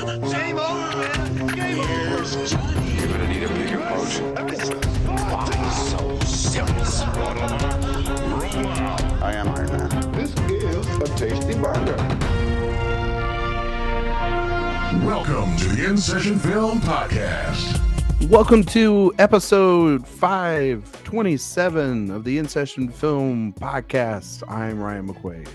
Game over. Game over. Johnny. You're gonna need a bigger boat. So serious. I am Iron Man. This is a tasty burger. Welcome to the In Session Film Podcast. Welcome to episode 527 of the In Session Film Podcast. I'm Ryan McQuaid.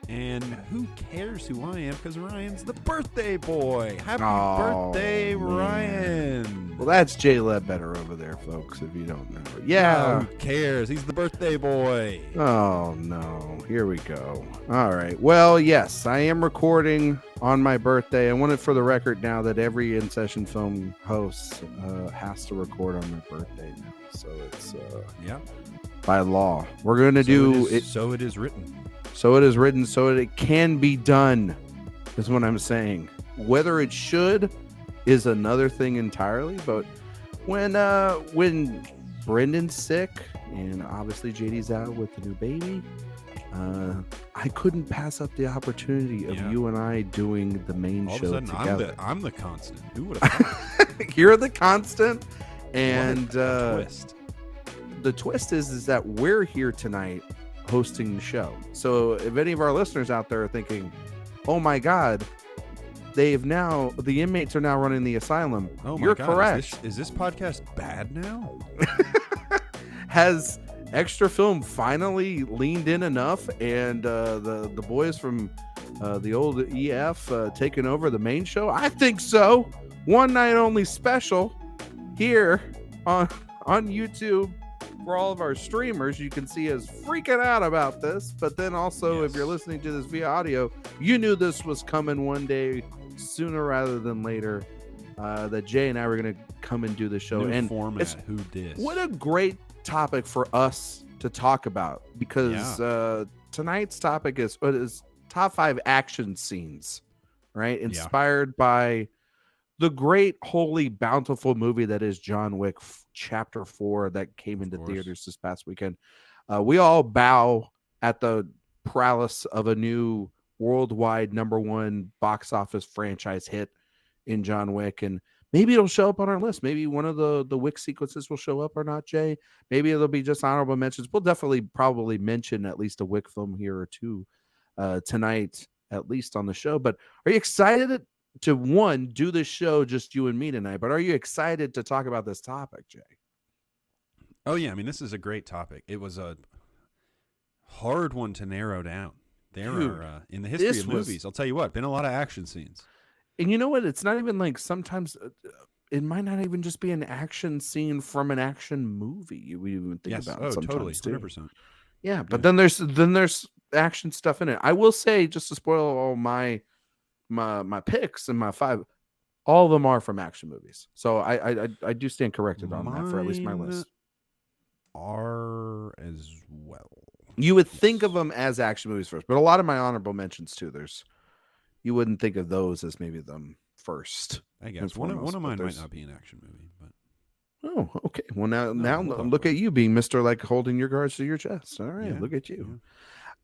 And who cares who I am? Because Ryan's the birthday boy. Happy Oh, birthday, man. Ryan. Well, that's Jay Ledbetter over there, folks, if you don't know. Yeah. Who cares? He's the birthday boy. Oh, no. Here we go. All right. Well, yes, I am recording on my birthday. I want it for the record now that every In Session Film host has to record on their birthday now. So it's Yeah. by law. We're going to do it. So it is written. So it is written so that it can be done, is what I'm saying. Whether it should is another thing entirely. But when Brendan's sick and obviously JD's out with the new baby, I couldn't pass up the opportunity of you and I doing the main All show of a sudden, together. I'm the constant. Who would have thought? You're the constant, and What a twist. the twist is that we're here tonight hosting the show. So if any of our listeners out there are thinking, oh my God, the inmates are now running the asylum. Oh my You're God, correct. Is this podcast bad now? Has Extra Film finally leaned in enough and the boys from the old EF taken over the main show? I think so. One night only special here on YouTube. For all of our streamers, you can see us freaking out about this, but then also if you're listening to this via audio, you knew this was coming one day sooner rather than later, that Jay and I were going to come and do the show. New And format. Who dis? what a great topic for us to talk about, because tonight's topic is top 5 action scenes, right? Inspired by the great, holy, bountiful movie that is John Wick Chapter 4 that came into theaters this past weekend. We all bow at the prowess of a new worldwide #1 box office franchise hit in John Wick, and maybe it'll show up on our list. Maybe one of the Wick sequences will show up or not, Jay. Maybe it'll be just honorable mentions. We'll definitely probably mention at least a Wick film here or two tonight, at least on the show. But are you excited to do this show just you and me tonight? But are you excited to talk about this topic, Jay? Oh yeah, I mean, this is a great topic. It was a hard one to narrow down. There are in the history of movies, I'll tell you what, been a lot of action scenes. And you know what? It's not even like sometimes it might not even just be an action scene from an action movie. We even think about it sometimes totally, too. 100%. Yeah, but then there's action stuff in it. I will say, just to spoil all my picks and my 5, all of them are from action movies. So I do stand corrected on that for at least my list. Are as well. You would think of them as action movies first, but a lot of my honorable mentions too. You wouldn't think of those as maybe them first. I guess one of mine might not be an action movie, but oh, okay. Well, now look at you being Mr. like holding your cards to your chest. All right, look at you.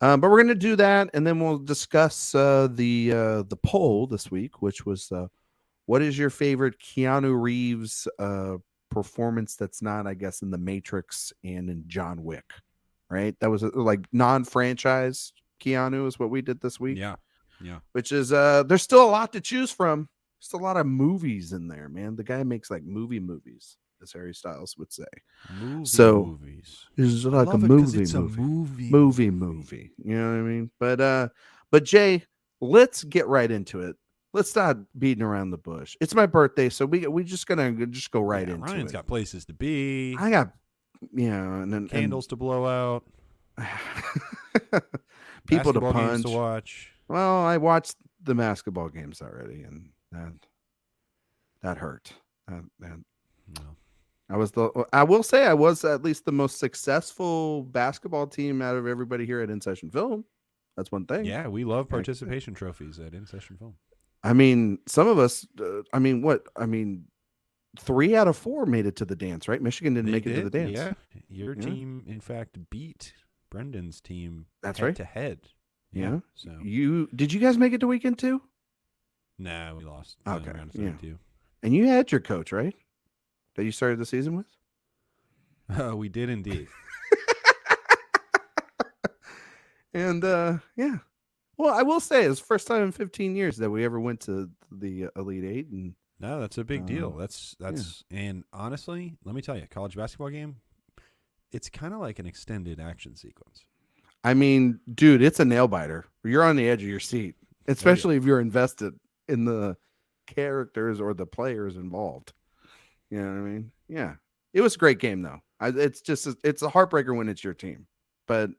Yeah. But we're going to do that, and then we'll discuss the poll this week, which was what is your favorite Keanu Reeves performance that's not, I guess, in The Matrix and in John Wick, right? That was like non-franchise Keanu is what we did this week. Yeah. Which is there's still a lot to choose from. There's a lot of movies in there, man. The guy makes like movies, as Harry Styles would say. Movies. It's like a movie. Movie. You know what I mean? But Jay, let's get right into it. Let's not beating around the bush. It's my birthday, so we just go right into it. Ryan's got places to be. I got and then candles to blow out. People to basketball punch. games to watch. Well, I watched the basketball games already, and that hurt. No. I will say I was at least the most successful basketball team out of everybody here at In Session Film. That's one thing. Yeah, we love participation trophies at In Session Film. I mean, some of us. 3 out of 4 made it to the dance, right? Michigan didn't make it to the dance. Yeah, your team, in fact, beat Brendan's team. That's head right. To head. Yeah. So Did you guys make it to weekend 2? Nah, we lost. Okay, round of yeah. 32. And you had your coach, right? That you started the season with? We did indeed. And yeah. Well, I will say it's the first time in 15 years that we ever went to the Elite Eight, and No, that's a big deal. That's and honestly, let me tell you, college basketball game, it's kind of like an extended action sequence. I mean, dude, it's a nail biter. You're on the edge of your seat, especially if you're invested in the characters or the players involved. You know what I mean? Yeah. It was a great game, though. It's a heartbreaker when it's your team, but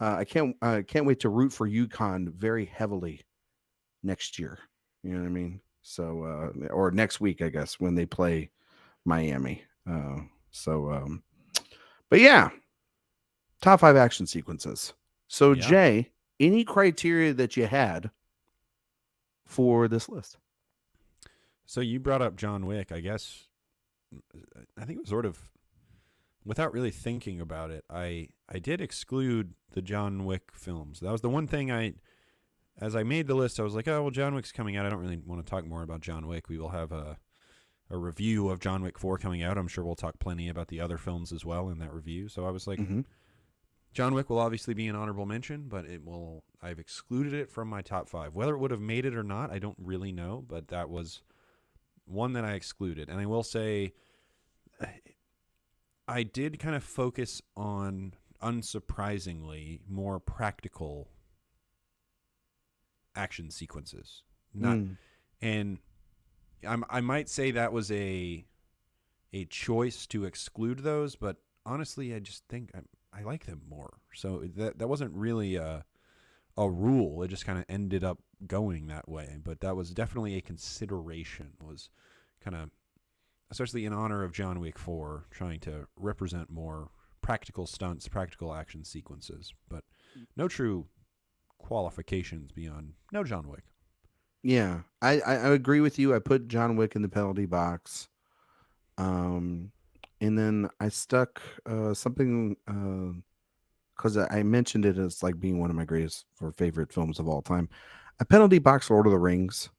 I can't wait to root for UConn very heavily next year. You know what I mean? So, or next week, I guess, when they play Miami. But yeah, top 5 action sequences. So, Yeah. Jay, any criteria that you had for this list? So you brought up John Wick. I guess I think it was sort of without really thinking about it. I did exclude the John Wick films. That was the one thing as I made the list, I was like, oh, well, John Wick's coming out. I don't really want to talk more about John Wick. We will have a review of John Wick 4 coming out. I'm sure we'll talk plenty about the other films as well in that review. So I was like, John Wick will obviously be an honorable mention, but I've excluded it from my top 5. Whether it would have made it or not, I don't really know, but that was one that I excluded. And I will say I did kind of focus on, unsurprisingly, more practical action sequences. And I might say that was a choice to exclude those, but honestly, I just think I like them more. So that wasn't really a rule. It just kind of ended up going that way. But that was definitely a consideration, was kind of, especially in honor of John Wick 4, trying to represent more practical stunts, practical action sequences. But no true qualifications beyond no John Wick. Yeah, I agree with you. I put John Wick in the penalty box. And then I stuck something because I mentioned it as like being one of my greatest or favorite films of all time. I penalty box Lord of the Rings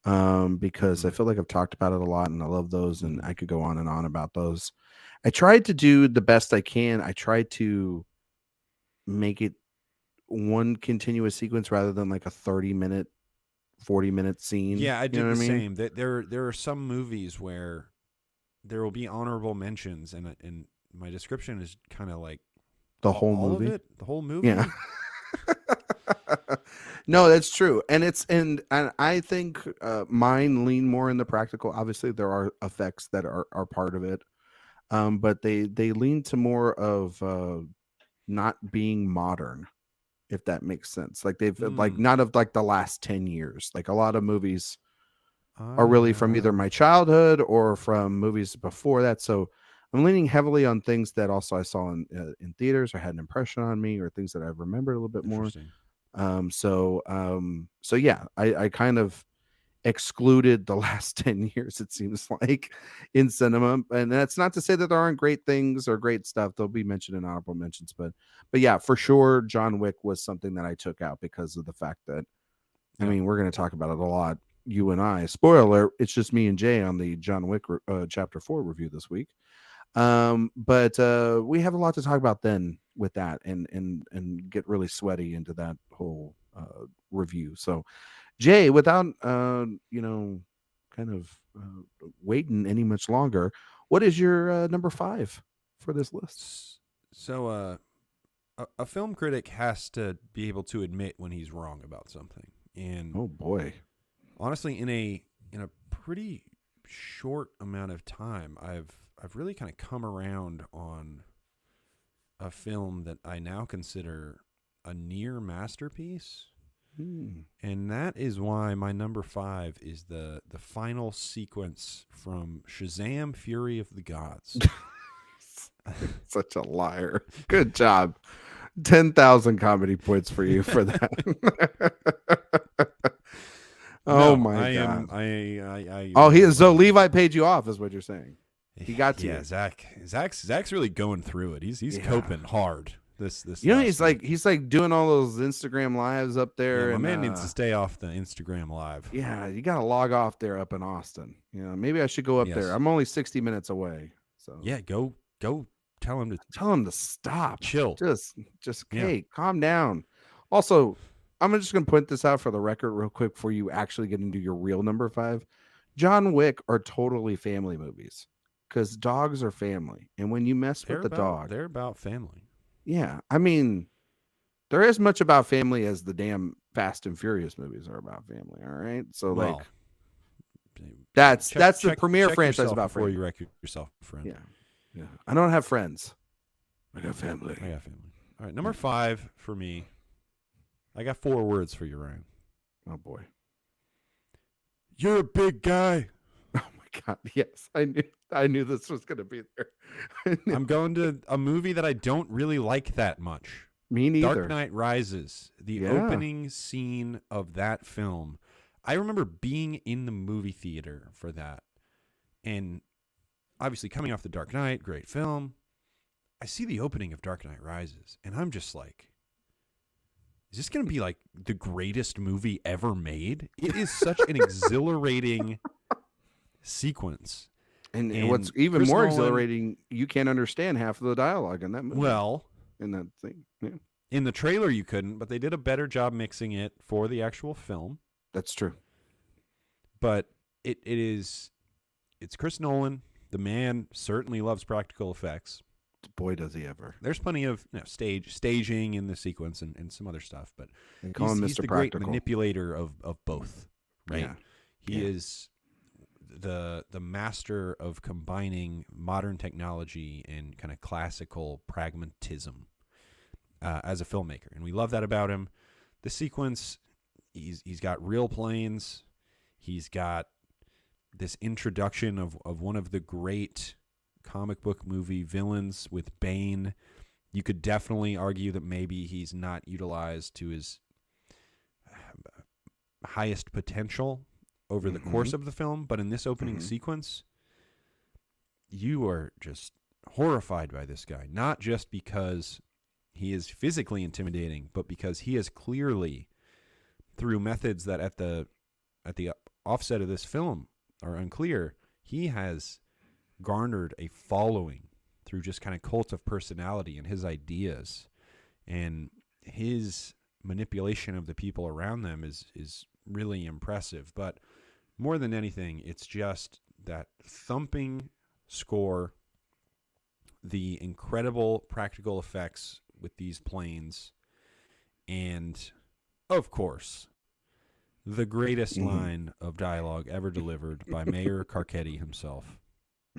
because I feel like I've talked about it a lot and I love those and I could go on and on about those. I tried to do the best I can. I tried to make it one continuous sequence rather than like a 30-minute, 40-minute scene. Yeah, I did the mean? same. There are some movies where there will be honorable mentions, and my description is kind of like the whole all movie. Of it, the whole movie. Yeah. No, that's true, and I think mine lean more in the practical. Obviously, there are effects that are part of it, but they lean to more of not being modern, if that makes sense. Like they've like not of like the last 10 years. Like a lot of movies are really from either my childhood or from movies before that. So I'm leaning heavily on things that also I saw in theaters or had an impression on me, or things that I've remembered a little bit more. So yeah, I kind of excluded the last 10 years, it seems like, in cinema. And that's not to say that there aren't great things or great stuff. They'll be mentioned in honorable mentions, but yeah, for sure, John Wick was something that I took out because of the fact that, I mean, we're going to talk about it a lot, you and I. Spoiler alert, it's just me and Jay on the John Wick chapter 4 review this week. But we have a lot to talk about then with that, and get really sweaty into that whole review. So Jay, without kind of waiting any much longer, what is your number 5 for this list? So a film critic has to be able to admit when he's wrong about something. And oh boy, honestly, in a pretty short amount of time, I've really kind of come around on a film that I now consider a near masterpiece. And that is why my number 5 is the final sequence from Shazam! Fury of the Gods. Such a liar. Good job. 10,000 comedy points for you for that. Oh my God. So Levi paid you off is what you're saying. He got to you. Zach's really going through it. He's coping hard. This he's like doing all those Instagram lives up there. my and man needs to stay off the Instagram live. Yeah, you got to log off there up in Austin. Maybe I should go up there. I'm only 60 minutes away. So yeah, go tell him to stop. Chill. Just hey, calm down. Also, I'm just going to put this out for the record real quick before you actually get into your real number 5. John Wick are totally family movies because dogs are family. And when you mess with the dog, they're about family. Yeah. I mean, they're as much about family as the damn Fast and Furious movies are about family. All right. So that's the premier franchise about before family. you wreck yourself, friend. Yeah. I don't have friends. I got family. All right. Number 5 for me. I got 4 words for you, Ryan. Oh boy. You're a big guy. Oh my God. Yes. I knew this was going to be there. I'm going to a movie that I don't really like that much. Me neither. Dark Knight Rises. The opening scene of that film. I remember being in the movie theater for that. And obviously coming off The Dark Knight, great film. I see the opening of Dark Knight Rises, and I'm just like, is this going to be like the greatest movie ever made? It is such an exhilarating sequence. And what's even Chris more Nolan, exhilarating, you can't understand half of the dialogue in that movie. Well, in that thing. Yeah. In the trailer you couldn't, but they did a better job mixing it for the actual film. That's true. But it's Chris Nolan. The man certainly loves practical effects. Boy, does he ever. There's plenty of staging in the sequence and some other stuff, but he's the great manipulator of both, right? Yeah. He is the master of combining modern technology and kind of classical pragmatism as a filmmaker, and we love that about him. The sequence, he's got real planes. He's got this introduction of one of the great comic book movie villains with Bane. You could definitely argue that maybe he's not utilized to his highest potential over the course of the film, but in this opening sequence, you are just horrified by this guy, not just because he is physically intimidating, but because he is clearly, through methods that at the offset of this film are unclear, he has garnered a following through just kind of cult of personality and his ideas, and his manipulation of the people around them is really impressive. But more than anything, it's just that thumping score, the incredible practical effects with these planes, and of course the greatest line of dialogue ever delivered by Mayor Carcetti himself.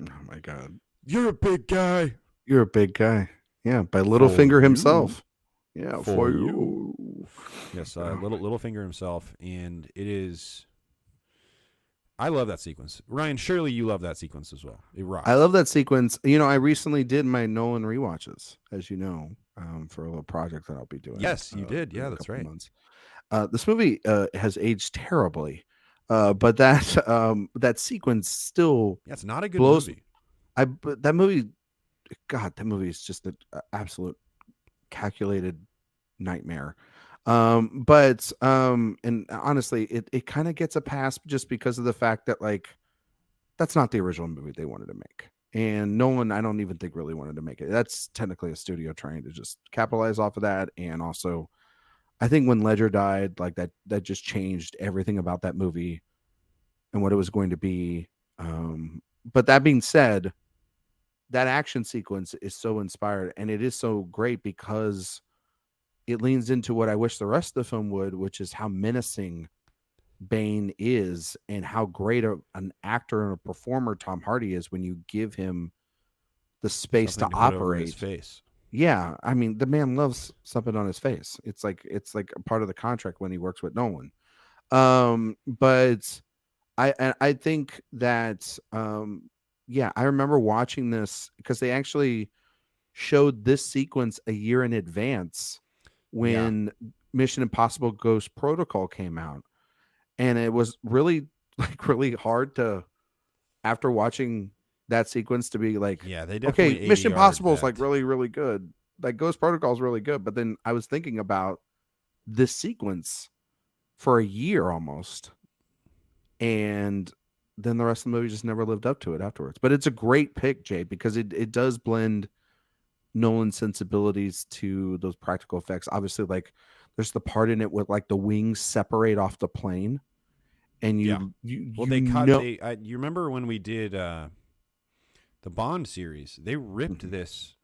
Oh my God. You're a big guy. You're a big guy. Yeah, by Littlefinger himself. Yeah, for you. Yes, Littlefinger himself, and it is. I love that sequence. Ryan, surely you love that sequence as well. It rocks. I love that sequence. I recently did my Nolan rewatches, as you know, for a little project that I'll be doing. Yes, you did. Yeah, that's right. Months. This movie has aged terribly, but that sequence still it's not a good movie. That movie, God, that movie is just an absolute calculated nightmare. And honestly, it kind of gets a pass just because of the fact that that's not the original movie they wanted to make. And Nolan, I don't even think really wanted to make it. That's technically a studio trying to just capitalize off of that. And also, I think when Ledger died, that just changed everything about that movie and what it was going to be. But that being said, that action sequence is so inspired, and it is so great because it leans into what I wish the rest of the film would, which is how menacing Bane is and how great an actor and a performer Tom Hardy is when you give him the space to operate. His face. Yeah, I mean, the man loves something on his face. It's like a part of the contract when he works with Nolan. But I think that I remember watching this because they actually showed this sequence a year in advance when Mission Impossible Ghost Protocol came out. And it was really hard to, after watching that sequence, to be like, they definitely okay, Mission ADR'd Impossible is that. really, really good. like Ghost Protocol is really good, but then I was thinking about this sequence for a year almost, and then the rest of the movie just never lived up to it afterwards. But it's a great pick, Jay, because it does blend Nolan's sensibilities to those practical effects. Obviously, like there's the part in it with like the wings separate off the plane, and you remember when we did the Bond series? They ripped this,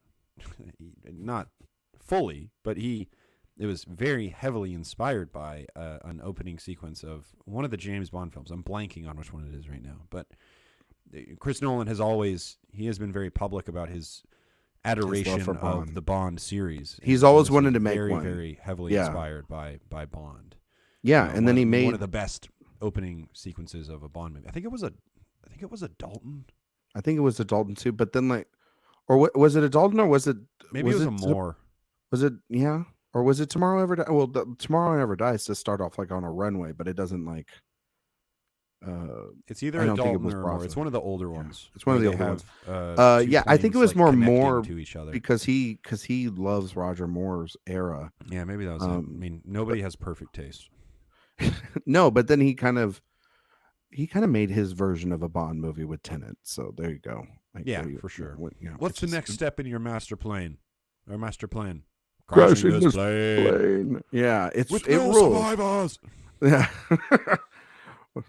not fully, but it was very heavily inspired by an opening sequence of one of the James Bond films. I'm blanking on which one it is right now, but Chris Nolan has been very public about his adoration of the Bond series. He's always wanted to make very, one. very heavily inspired by Bond. Yeah, and then he made one of the best opening sequences of a Bond movie. I think it was a Dalton. I think it was a Dalton too, but then like, or was it a Dalton or was it? Maybe it was a Moore. Was it? Yeah. Or was it Tomorrow Never Dies? Well, Tomorrow Never Dies to start off like on a runway, but it doesn't like. It's either a Dalton or Moore. It's one of the older ones. It's one of the older ones. Yeah, I think it was more to each other because he loves Roger Moore's era. Yeah, maybe that was it. I mean, nobody has perfect taste. No, but then he kind of made his version of a Bond movie with Tenet. So there you go. Like, for sure. What's the next step in your master plan? Or master plan? Crashing this plane. Yeah, it rules. Survivors. Yeah.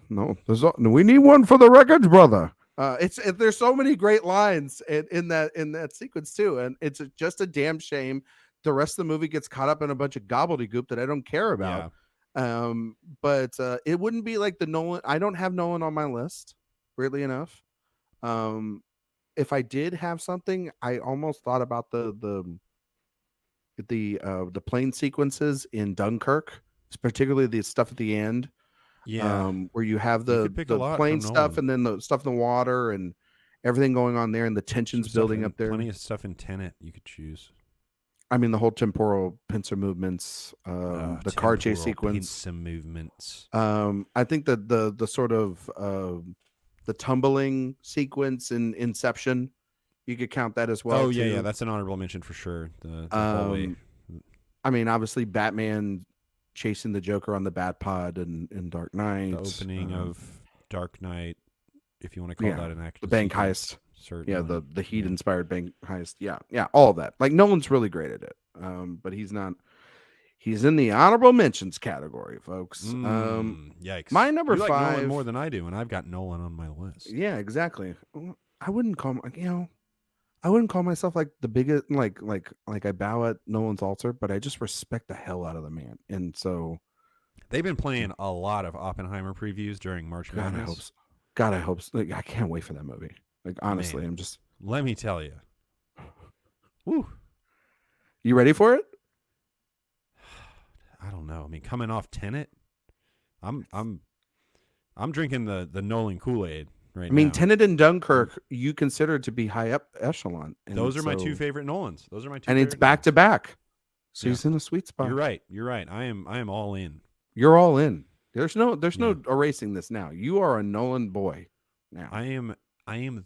No, we need one for the wreckage, brother. There's so many great lines in that sequence too, and it's just a damn shame the rest of the movie gets caught up in a bunch of gobbledygook that I don't care about. Yeah. But it wouldn't be like the Nolan. I don't have Nolan on my list, weirdly enough. If I did have something, I almost thought about the plane sequences in Dunkirk, particularly the stuff at the end. Yeah, where you have the plane stuff and then the stuff in the water and everything going on there and the tensions building up there. Plenty of stuff in Tenet you could choose. I mean, the whole temporal pincer movements, the car chase sequence, pincer movements. I think that the sort of the tumbling sequence in Inception, you could count that as well. Oh yeah, that's an honorable mention for sure. The hallway. I mean, obviously Batman chasing the Joker on the Bat-Pod in Dark Knight. The opening of Dark Knight, if you want to call that an action. The bank heist. Certainly. Yeah, the Heat-inspired bank heist. Yeah, all of that. Like, Nolan's really great at it. But he's not. He's in the honorable mentions category, folks. Yikes. My number 5. Like Nolan more than I do, and I've got Nolan on my list. Yeah, exactly. I wouldn't call I wouldn't call myself like the biggest like I bow at Nolan's altar, but I just respect the hell out of the man. And so they've been playing a lot of Oppenheimer previews during March Madness. God, I hope so. Like, I can't wait for that movie. Like, honestly, I'm just. Let me tell you. Woo. You ready for it? I don't know. I mean, coming off Tenet, I'm drinking the Nolan Kool-Aid right now. I mean, Tenet and Dunkirk, you consider to be high up echelon. And those are my two favorite Nolans. And it's back to back. So he's in a sweet spot. You're right. I am all in. You're all in. There's no erasing this now. You are a Nolan boy now. I am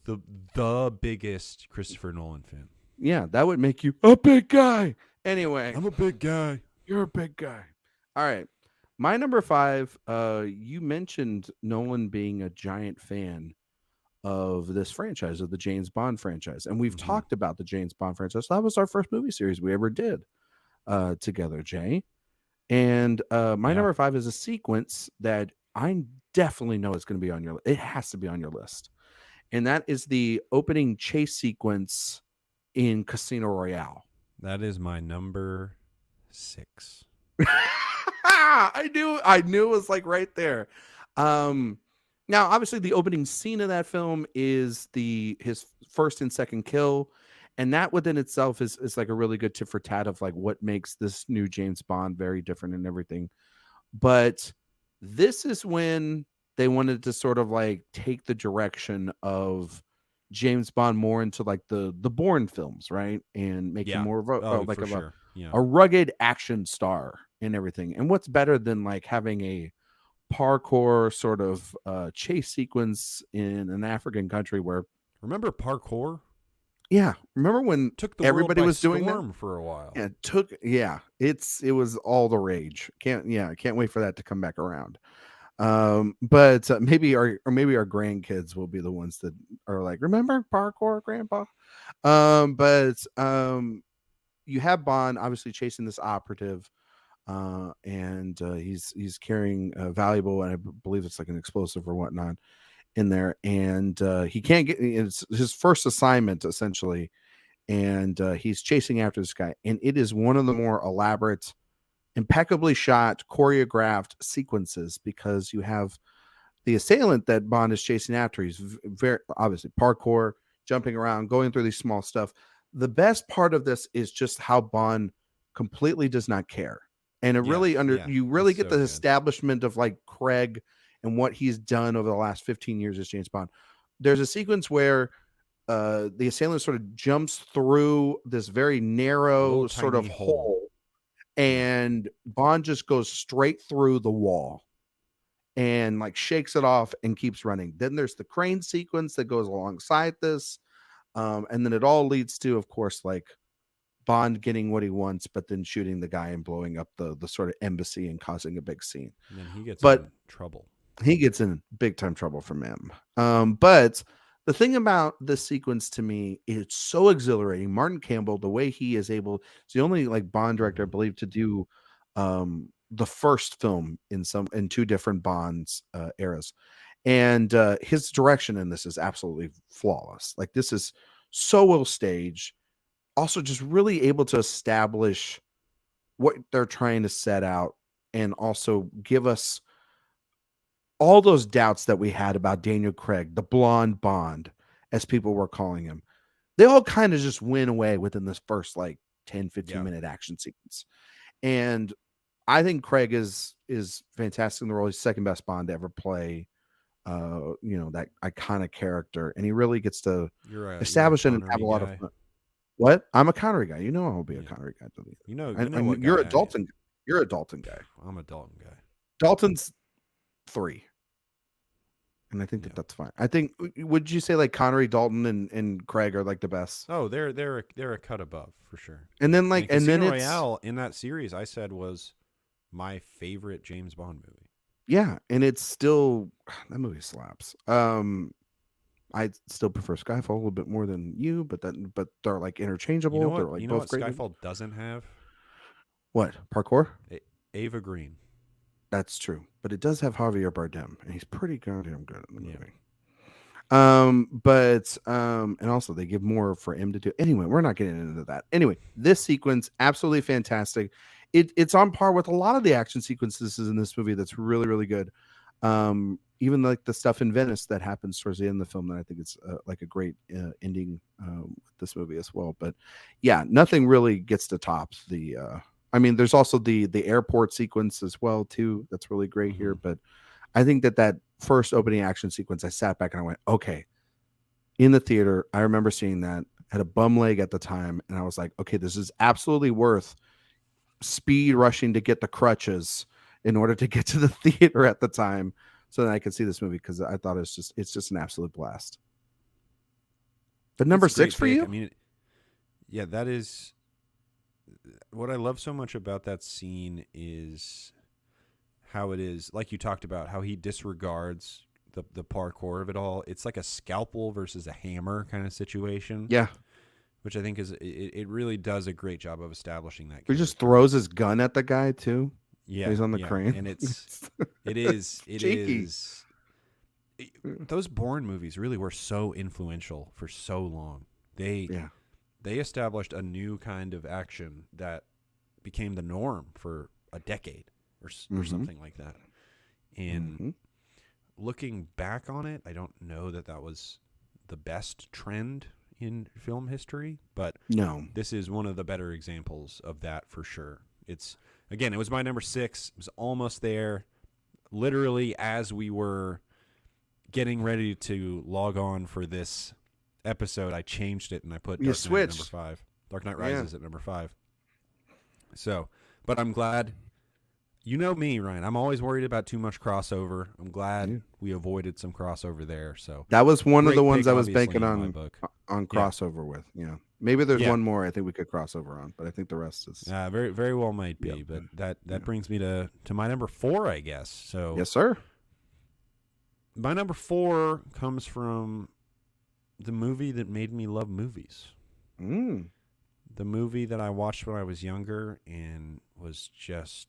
the biggest Christopher Nolan fan. Yeah, that would make you a big guy. Anyway, I'm a big guy. You're a big guy. All right. My number 5, you mentioned Nolan being a giant fan of this franchise, of the James Bond franchise. And we've talked about the James Bond franchise. That was our first movie series we ever did together, Jay. And my number 5 is a sequence that I definitely know is going to be on your list. It has to be on your list. And that is the opening chase sequence in Casino Royale. That is my number 6. I knew it was like right there. Now, obviously, the opening scene of that film is his first and second kill, and that within itself is like a really good tit for tat of like what makes this new James Bond very different and everything. But this is when they wanted to sort of like take the direction of James Bond more into like the Bourne films, right? And make him more of a rugged action star and everything. And what's better than like having a parkour sort of chase sequence in an African country where... Remember parkour? Yeah, remember when Took the everybody world by was doing that? storm for a while. It was all the rage. Can't wait for that to come back around. But maybe our grandkids will be the ones that are like, remember parkour, grandpa? But you have Bond obviously chasing this operative, and he's carrying a valuable, and I believe it's like an explosive or whatnot in there, and he can't get. It's his first assignment essentially, and he's chasing after this guy, and it is one of the more elaborate, impeccably shot, choreographed sequences because you have the assailant that Bond is chasing after. He's very obviously parkour, jumping around, going through these small stuff. The best part of this is just how Bond completely does not care. And you really get the establishment of like Craig and what he's done over the last 15 years as James Bond. There's a sequence where the assailant sort of jumps through this very narrow sort of hole, and Bond just goes straight through the wall and like shakes it off and keeps running. Then there's the crane sequence that goes alongside this. And then it all leads to, of course, like Bond getting what he wants, but then shooting the guy and blowing up the sort of embassy and causing a big scene. And then he gets in trouble. He gets in big time trouble from him. But the thing about this sequence to me, it's so exhilarating. Martin Campbell, the way he is able, it's the only like Bond director, I believe, to do the first film in two different Bonds eras. And his direction in this is absolutely flawless. Like, this is so well staged. Also, just really able to establish what they're trying to set out, and also give us all those doubts that we had about Daniel Craig, the blonde Bond, as people were calling him. They all kind of just went away within this first like 10, 15-minute action sequence. And I think Craig is fantastic in the role. He's second best Bond to ever play. That iconic character, and he really gets to establish it and have a lot of fun. What? I'm a Connery guy. You know, I'll be a Connery guy. You're a Dalton. You're a Dalton guy. I'm a Dalton guy. Dalton's 3, and I think that's fine. I think. Would you say like Connery, Dalton, and Craig are like the best? Oh, they're a cut above for sure. And then like Casino Royale in that series, I said was my favorite James Bond movie. Yeah, and it's still, that movie slaps. I still prefer Skyfall a little bit more than you, but they're like interchangeable. They're like both great. Skyfall doesn't have? What? Parkour? Ava Green. That's true, but it does have Javier Bardem, and he's pretty goddamn good in the movie. And also they give more for him to do. Anyway, we're not getting into that. Anyway, this sequence absolutely fantastic. It's on par with a lot of the action sequences in this movie. That's really, really good. Even like the stuff in Venice that happens towards the end of the film, that I think it's like a great ending with this movie as well. But yeah, nothing really gets to top the. There's also the airport sequence as well too. That's really great here. But I think that first opening action sequence, I sat back and I went, okay. In the theater, I remember seeing that. Had a bum leg at the time, and I was like, okay, this is absolutely worth speed rushing to get the crutches in order to get to the theater at the time so that I could see this movie, because I thought it's just an absolute blast. But number 6 for you? I mean, yeah, that is what I love so much about that scene, is how it is, like you talked about, how he disregards the parkour of it all. It's like a scalpel versus a hammer kind of situation. Yeah. Which I think it really does a great job of establishing that. He just throws his gun at the guy too. Yeah, he's on the crane, and it is. Those Bourne movies really were so influential for so long. They established a new kind of action that became the norm for a decade or something like that. And looking back on it, I don't know that was the best trend in film history, but this is one of the better examples of that for sure. It was my number 6. It was almost there. Literally, as we were getting ready to log on for this episode, I changed it and I put Dark Knight at number 5. Dark Knight Rises at number 5. So, but I'm glad You know me, Ryan. I'm always worried about too much crossover. I'm glad we avoided some crossover there. So that was one of the great ones pick, I was obviously, banking in my book. on crossover with. Yeah, maybe there's Yeah. one more I think we could crossover on, but I think the rest is Very, very well might be. Yep. But that brings me to my number 4, I guess. So yes, sir. my number 4 comes from the movie that made me love movies. The movie that I watched when I was younger and was just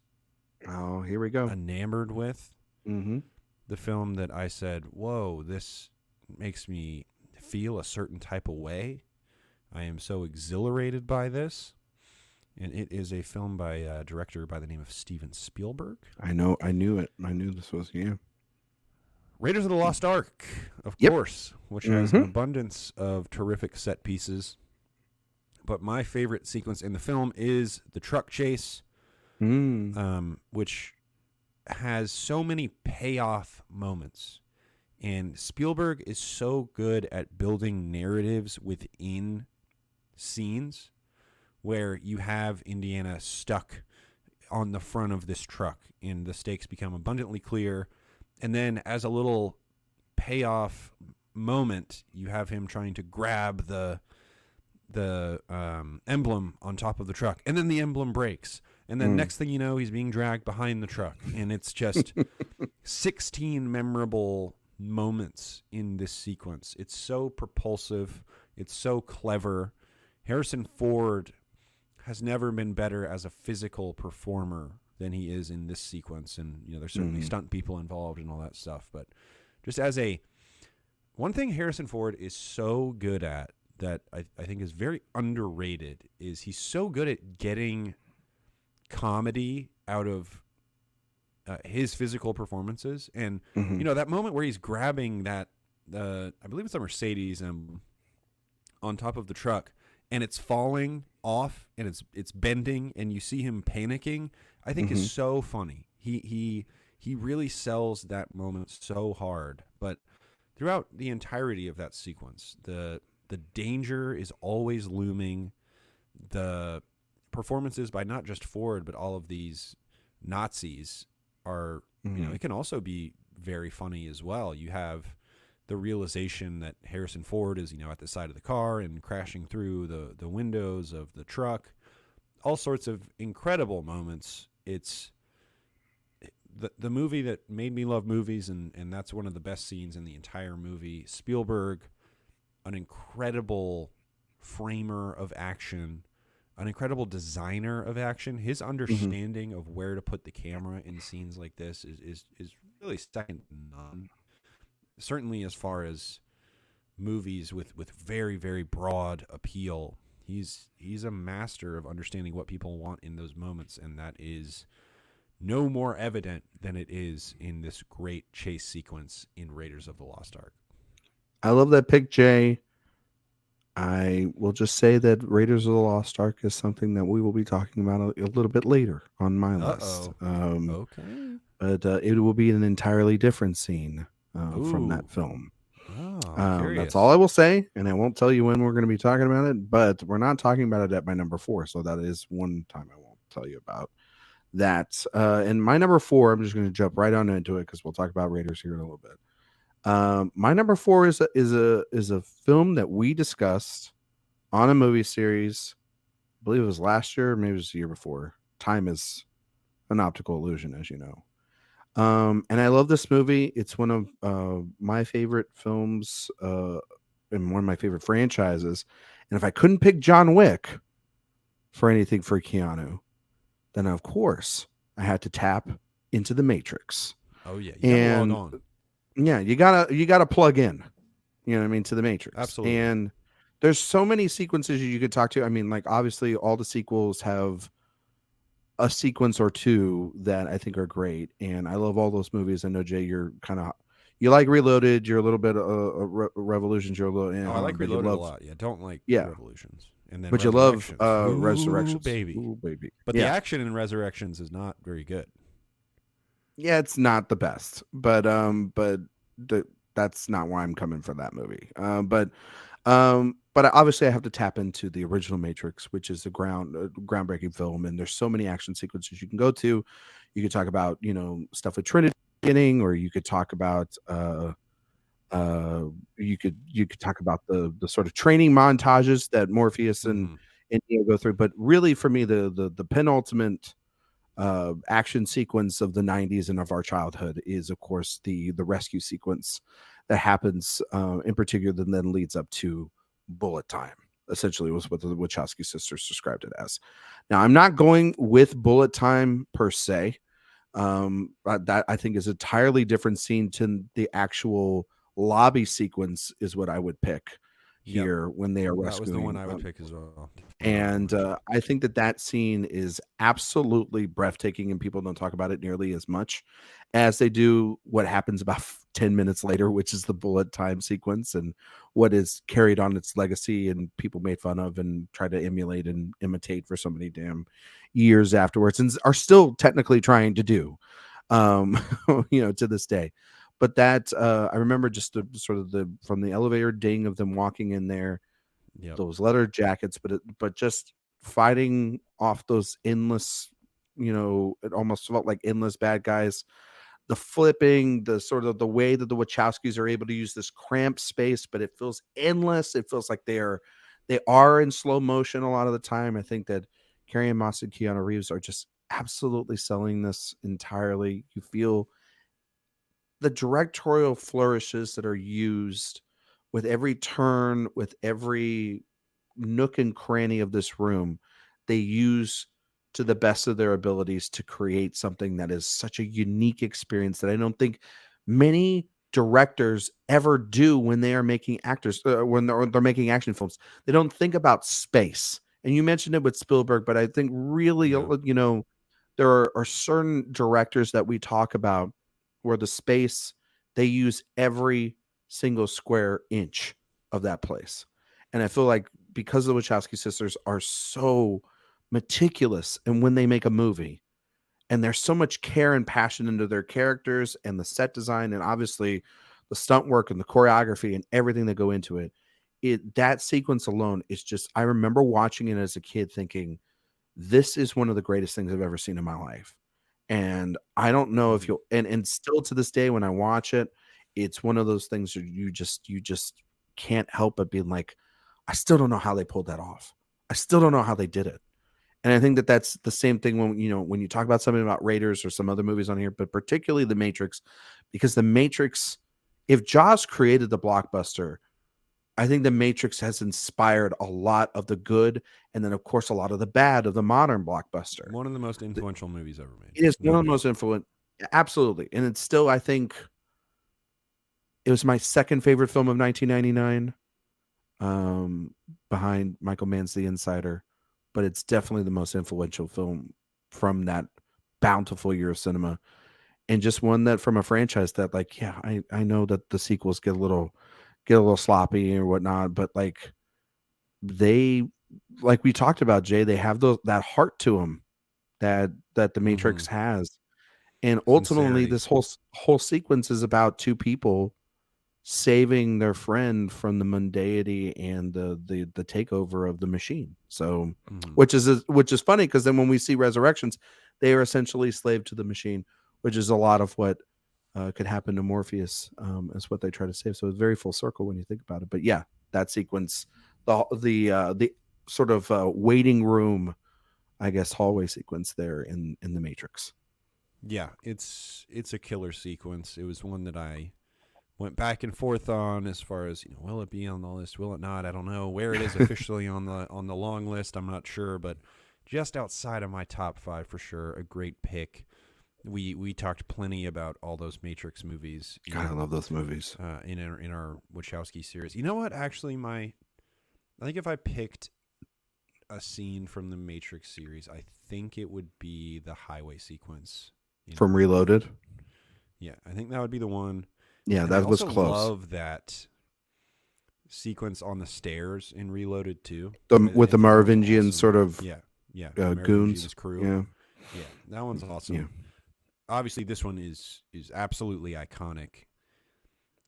Here we go. enamored with. Mm-hmm. The film that I said, whoa, this makes me feel a certain type of way. I am so exhilarated by this. And it is a film by a director by the name of Steven Spielberg. I know. I knew it. I knew this was Raiders of the Lost Ark, of Yep. course, which has an abundance of terrific set pieces. But my favorite sequence in the film is the truck chase, which has so many payoff moments. And Spielberg is so good at building narratives within scenes where you have Indiana stuck on the front of this truck and the stakes become abundantly clear. And then as a little payoff moment, you have him trying to grab the emblem on top of the truck, and then the emblem breaks, and then next thing you know, he's being dragged behind the truck, and it's just 16 memorable moments in this sequence. It's so propulsive. It's so clever. Harrison Ford has never been better as a physical performer than he is in this sequence, and there's certainly stunt people involved and all that stuff, but just as one thing Harrison Ford is so good at that I think is very underrated is he's so good at getting comedy out of his physical performances. And, that moment where he's grabbing that, I believe it's a Mercedes on top of the truck, and it's falling off and it's bending and you see him panicking, I think is so funny. He really sells that moment so hard. But throughout the entirety of that sequence, the danger is always looming. The performances by not just Ford, but all of these Nazis are, it can also be very funny as well. You have the realization that Harrison Ford is, at the side of the car and crashing through the windows of the truck. All sorts of incredible moments. It's the movie that made me love movies, and that's one of the best scenes in the entire movie. Spielberg, an incredible framer of action, an incredible designer of action. His understanding of where to put the camera in scenes like this is really second to none. Certainly as far as movies with very, very broad appeal, he's a master of understanding what people want in those moments, and that is no more evident than it is in this great chase sequence in Raiders of the Lost Ark. I love that pick, Jay. I will just say that Raiders of the Lost Ark is something that we will be talking about a little bit later on my list. Okay. But it will be an entirely different scene from that film. Oh, that's all I will say, and I won't tell you when we're going to be talking about it, but we're not talking about it at my number 4, so that is one time I won't tell you about that. And my number 4, I'm just going to jump right on into it because we'll talk about Raiders here in a little bit. My number 4 is a film that we discussed on a movie series. I believe it was last year, maybe it was the year before. Time is an optical illusion, as you know. And I love this movie. It's one of my favorite films and one of my favorite franchises. And if I couldn't pick John Wick for anything for Keanu, then of course I had to tap into the Matrix. Oh yeah, you gotta log on. Yeah, you gotta plug in, to the Matrix. Absolutely. And there's so many sequences you could talk to. I mean, like obviously all the sequels have a sequence or two that I think are great, and I love all those movies. I know Jay, you like Reloaded. You're a little bit Revolutions. You're a little. I like Reloaded a lot. Yeah, don't like Revolutions. And then but you love Resurrections. baby. Ooh, baby. But the action in Resurrections is not very good. Yeah, it's not the best, but that's not why I'm coming for that movie. But obviously I have to tap into the original Matrix, which is a groundbreaking film, and there's so many action sequences you can go to. You could talk about, stuff with Trinity beginning, or you could talk about you could talk about the sort of training montages that Morpheus and Neo go through. But really, for me, the penultimate action sequence of the 90s and of our childhood is, of course, the rescue sequence that happens in particular, that then leads up to bullet time. Essentially, was what the Wachowski sisters described it as. Now, I'm not going with bullet time per se. That I think is a entirely different scene to the actual lobby sequence is what I would pick here when they are rescuing. That was the one I would pick as well. And I think that scene is absolutely breathtaking, and people don't talk about it nearly as much as they do what happens about 10 minutes later, which is the bullet time sequence, and what is carried on its legacy and people made fun of and try to emulate and imitate for so many damn years afterwards, and are still technically trying to do, to this day. But that I remember just the sort of from the elevator ding of them walking in there, those leather jackets, but just fighting off those endless, it almost felt like endless bad guys. The flipping, the sort of the way that the Wachowskis are able to use this cramped space, but it feels endless. It feels like they are in slow motion a lot of the time. I think that Carrie-Anne Moss and Keanu Reeves are just absolutely selling this entirely. You feel the directorial flourishes that are used with every turn, with every nook and cranny of this room, they use to the best of their abilities to create something that is such a unique experience that I don't think many directors ever do when they are making when they're making action films. They don't think about space. And you mentioned it with Spielberg, but I think really, there are certain directors that we talk about where the space, they use every single square inch of that place. And I feel like because the Wachowski sisters are so meticulous, and when they make a movie, and there's so much care and passion into their characters and the set design, and obviously the stunt work and the choreography and everything that go into it, that sequence alone is just, I remember watching it as a kid thinking, this is one of the greatest things I've ever seen in my life. And I don't know if you'll, and still to this day, when I watch it, it's one of those things that you just can't help but being like, I still don't know how they pulled that off. I still don't know how they did it. And I think that that's the same thing when you talk about something about Raiders or some other movies on here, but particularly The Matrix, because The Matrix, if Jaws created the blockbuster, I think The Matrix has inspired a lot of the good, and then of course a lot of the bad of the modern blockbuster. One of the most influential movies ever made. It is one of the most influential, absolutely, and it's still, I think, it was my second favorite film of 1999, behind Michael Mann's The Insider, but it's definitely the most influential film from that bountiful year of cinema, and just one that from a franchise that, like, yeah, I know that the sequels get a little sloppy or whatnot, but like we talked about, Jay, they have that heart to them that the Matrix has, and ultimately this whole sequence is about two people saving their friend from the mundanity and the takeover of the machine. So, which is funny, because then when we see Resurrections, they are essentially slave to the machine, which is a lot of what could happen to Morpheus, is what they try to save. So it's very full circle when you think about it. But yeah, that sequence, the sort of waiting room, I guess, hallway sequence there in the Matrix. Yeah, it's a killer sequence. It was one that I went back and forth on as far as, will it be on the list? Will it not? I don't know where it is officially on the long list. I'm not sure, but just outside of my top 5 for sure. A great pick. We talked plenty about all those Matrix movies. God, I love those movies. In our Wachowski series. You know what? Actually, I think if I picked a scene from the Matrix series, I think it would be the highway sequence from Reloaded. Yeah, I think that would be the one. Yeah, and that I was also close. Love that sequence on the stairs in Reloaded too. With the Merovingian awesome. sort of goons crew. Yeah, that one's awesome. Yeah. Obviously, this one is absolutely iconic.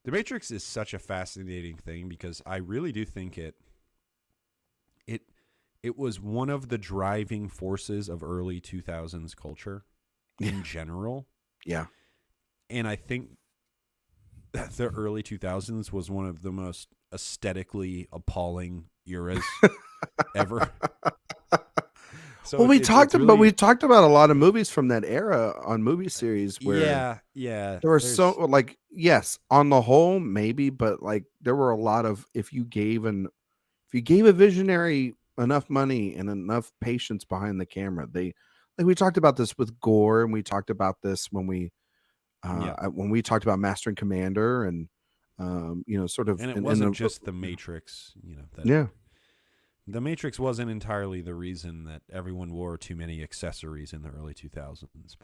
The Matrix is such a fascinating thing because I really do think it was one of the driving forces of early 2000s culture. in general. Yeah. And I think that the early 2000s was one of the most aesthetically appalling eras ever. So Well, we talked about a lot of Yeah. movies from that era on movie series where yeah. there were so like, yes, on the whole, maybe, but like there were a lot of if you gave a visionary enough money and enough patience behind the camera, we talked about this with Gore, and we talked about this when we talked about Master and Commander, and sort of, And it in wasn't the, just The Matrix, that yeah. The Matrix wasn't entirely the reason that everyone wore too many accessories in the early 2000s.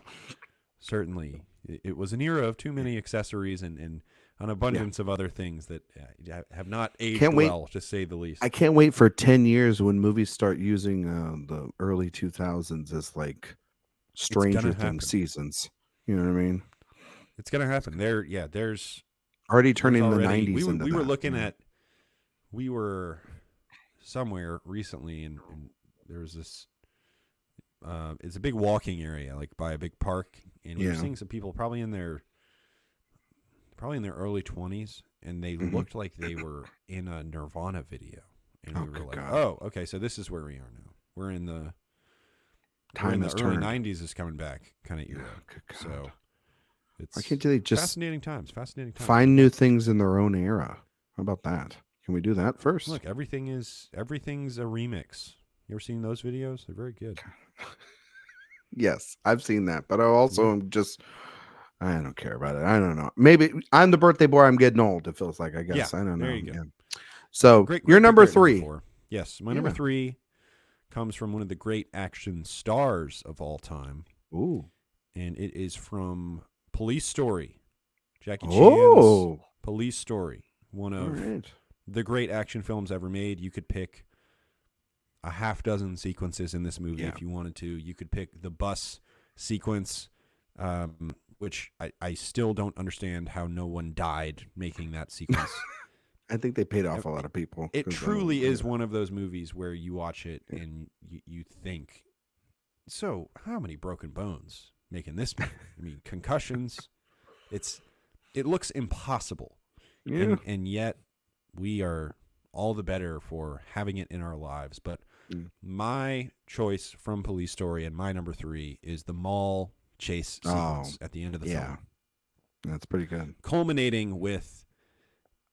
Certainly, it was an era of too many accessories and an abundance of other things that have not aged well, to say the least. I can't wait for 10 years when movies start using the early 2000s as like Stranger Things seasons. You know what I mean? It's gonna happen. There's already turning the already, 90s. We were looking at. We were somewhere recently, and there was this. It's a big walking area, like by a big park, and we were seeing some people probably in their early 20s, and they looked like they were in a Nirvana video, and we were like, God. "Oh, okay, so this is where we are now. We're in the early 90s is coming back kind of era." So it's I can't tell you, just fascinating times. Find new things in their own era. How about that? Can we do that first? Look, everything's a remix. You ever seen those videos? They're very good. Yes, I've seen that, but I also am I don't care about it. I don't know. Maybe I'm the birthday boy. I'm getting old. It feels like, I guess. Yeah, I don't know. There you go. Yeah. So great your number pick, 3. Number 4. Yes, my number 3 comes from one of the great action stars of all time. Ooh. And it is from Police Story. Jackie Chan's Police Story. One of the great action films ever made. You could pick a half dozen sequences in this movie if you wanted to. You could pick the bus sequence, which I still don't understand how no one died making that sequence. I think they paid off a lot of people. It truly is one of those movies where you watch it and you think, so how many broken bones making this movie? I mean, concussions. It looks impossible. Yeah. And yet we are all the better for having it in our lives. But my choice from Police Story and my number 3 is the mall chase sequence at the end of the film. That's pretty good. Culminating with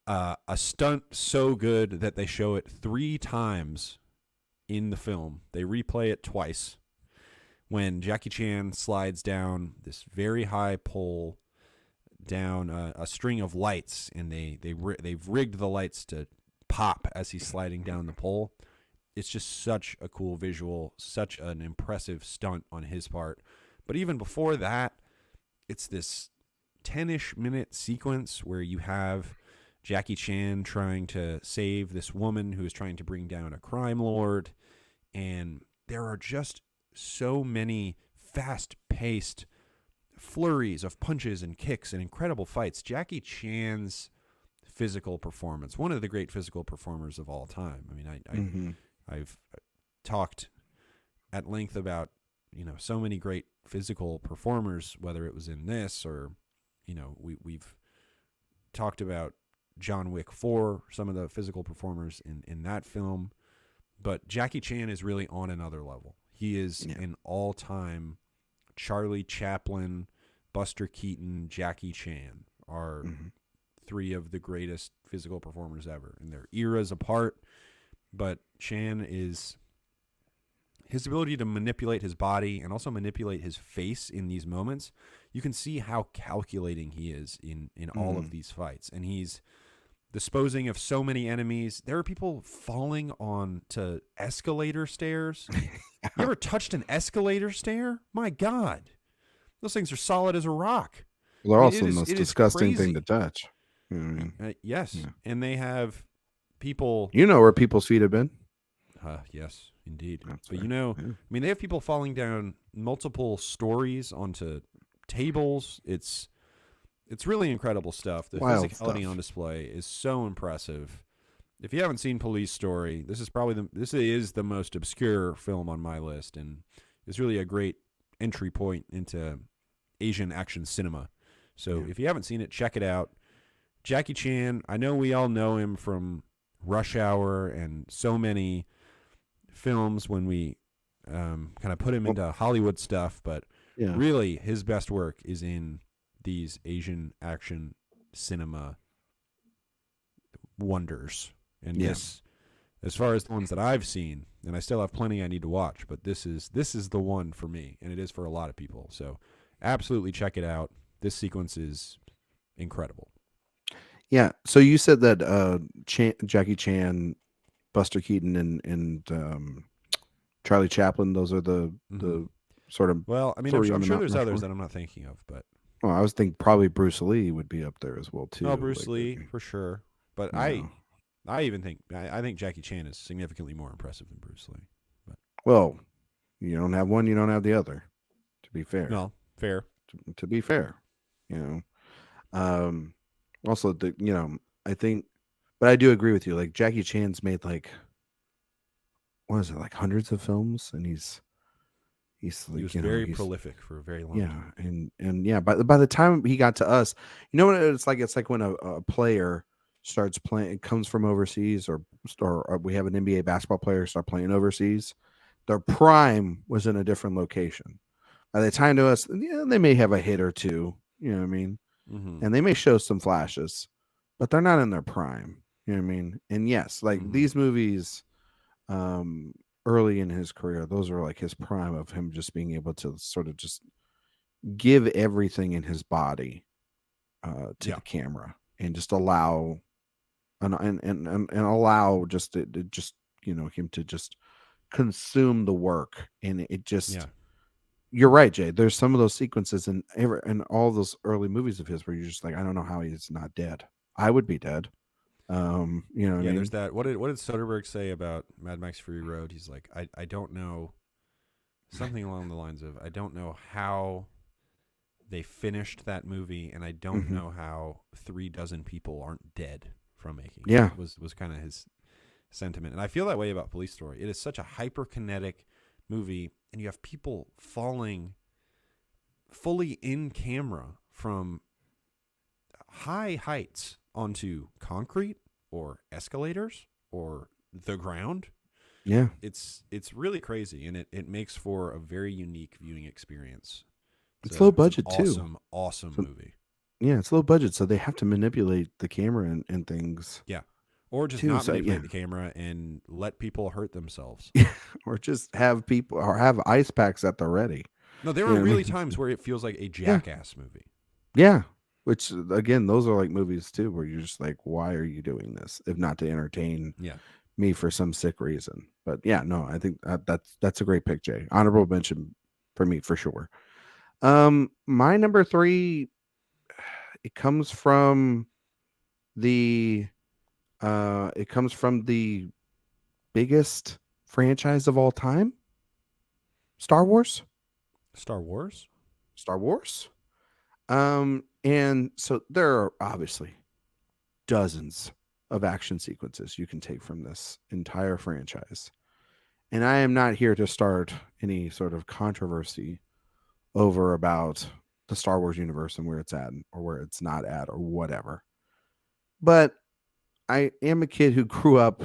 a stunt so good that they show it 3 times in the film. They replay it twice when Jackie Chan slides down this very high pole down a string of lights, and they've rigged the lights to pop as he's sliding down the pole. It's just such a cool visual, such an impressive stunt on his part. But even before that, it's this 10-ish minute sequence where you have Jackie Chan trying to save this woman who is trying to bring down a crime lord, and there are just so many fast-paced flurries of punches and kicks and incredible fights. Jackie Chan's physical performance, one of the great physical performers of all time. I mean, I've talked at length about, so many great physical performers, whether it was in this or, we've talked about John Wick 4, some of the physical performers in that film. But Jackie Chan is really on another level. He is an all-time Charlie Chaplin, Buster Keaton, Jackie Chan are 3 of the greatest physical performers ever. And they're eras apart, but Chan is... his ability to manipulate his body and also manipulate his face in these moments, you can see how calculating he is in all of these fights. And he's disposing of so many enemies. There are people falling on to escalator stairs. You ever touched an escalator stair? My God. Those things are solid as a rock. Well, they're also the most disgusting thing to touch. You know what I mean? Yes. Yeah. And they have people... You know where people's feet have been? Yes, indeed. That's but right. I mean, they have people falling down multiple stories onto tables. It's really incredible stuff. The Wild physicality stuff on display is so impressive. If you haven't seen Police Story, this is the most obscure film on my list, and it's really a great entry point into Asian action cinema. So if you haven't seen it, check it out. Jackie Chan, I know we all know him from Rush Hour and so many films when we kind of put him into Hollywood stuff, but really his best work is in these Asian action cinema wonders. And this, as far as the ones that I've seen, and I still have plenty I need to watch, but this is the one for me, and it is for a lot of people. So absolutely check it out. This sequence is incredible. Yeah. So you said that Jackie Chan, Buster Keaton, and Charlie Chaplin, those are the sort of. Well, I mean, I'm sure there's others that I'm not thinking of, but. Well, I was thinking probably Bruce Lee would be up there as well too. Oh, Bruce Lee for sure. But I even think I think Jackie Chan is significantly more impressive than Bruce Lee. But. Well, you don't have one, you don't have the other. To be fair. No, fair. To be fair, Also, I think, but I do agree with you. Like Jackie Chan's made like, what is it, like hundreds of films, and he's like, he was very prolific for a very long time. And by the time he got to us, you know what it's like? It's like when a player starts playing, it comes from overseas, or we have an NBA basketball player start playing overseas. Their prime was in a different location. By the time to us, they may have a hit or two. You know what I mean? Mm-hmm. And they may show some flashes, but they're not in their prime. You know what I mean? And yes, like these movies, early in his career, those are like his prime of him just being able to sort of just give everything in his body to the camera, and just allow and allow just him to just consume the work. And it just you're right, Jay. There's some of those sequences in all those early movies of his where you're just like, I don't know how he's not dead. I would be dead. There's that. What did Soderbergh say about Mad Max Fury Road? He's like, I don't know, something along the lines of, I don't know how they finished that movie, and I don't know how 36 people aren't dead from making it. Yeah, was kind of his sentiment. And I feel that way about Police Story. It is such a hyperkinetic movie, and you have people falling fully in camera from high heights onto concrete or escalators or the ground. Yeah. It's really crazy, and it makes for a very unique viewing experience. It's low budget too. Awesome movie. Yeah, it's low budget, so they have to manipulate the camera and things. Yeah. Or just not manipulate the camera and let people hurt themselves. Or just have people, or have ice packs at the ready. No, there are really times where it feels like a Jackass movie. Yeah. Which, again, those are like movies too, where you're just like, why are you doing this if not to entertain me for some sick reason? But yeah, no, I think that's a great pick, Jay. Honorable mention for me for sure. My number 3, it comes from the biggest franchise of all time, Star Wars. And so there are obviously dozens of action sequences you can take from this entire franchise. And I am not here to start any sort of controversy over about the Star Wars universe and where it's at or where it's not at or whatever. But I am a kid who grew up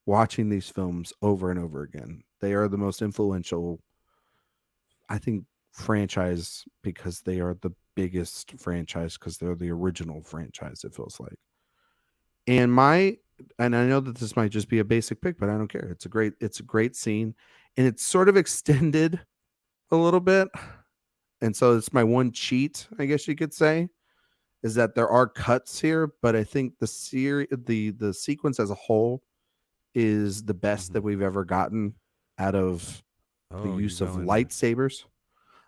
watching these films over and over again. They are the most influential, I think, franchise because they are the biggest franchise, because they're the original franchise, it feels like. And I know that this might just be a basic pick, but I don't care. It's a great scene, and it's sort of extended a little bit. And so it's my one cheat, I guess you could say, is that there are cuts here, but I think the sequence as a whole is the best that we've ever gotten out of the use of lightsabers.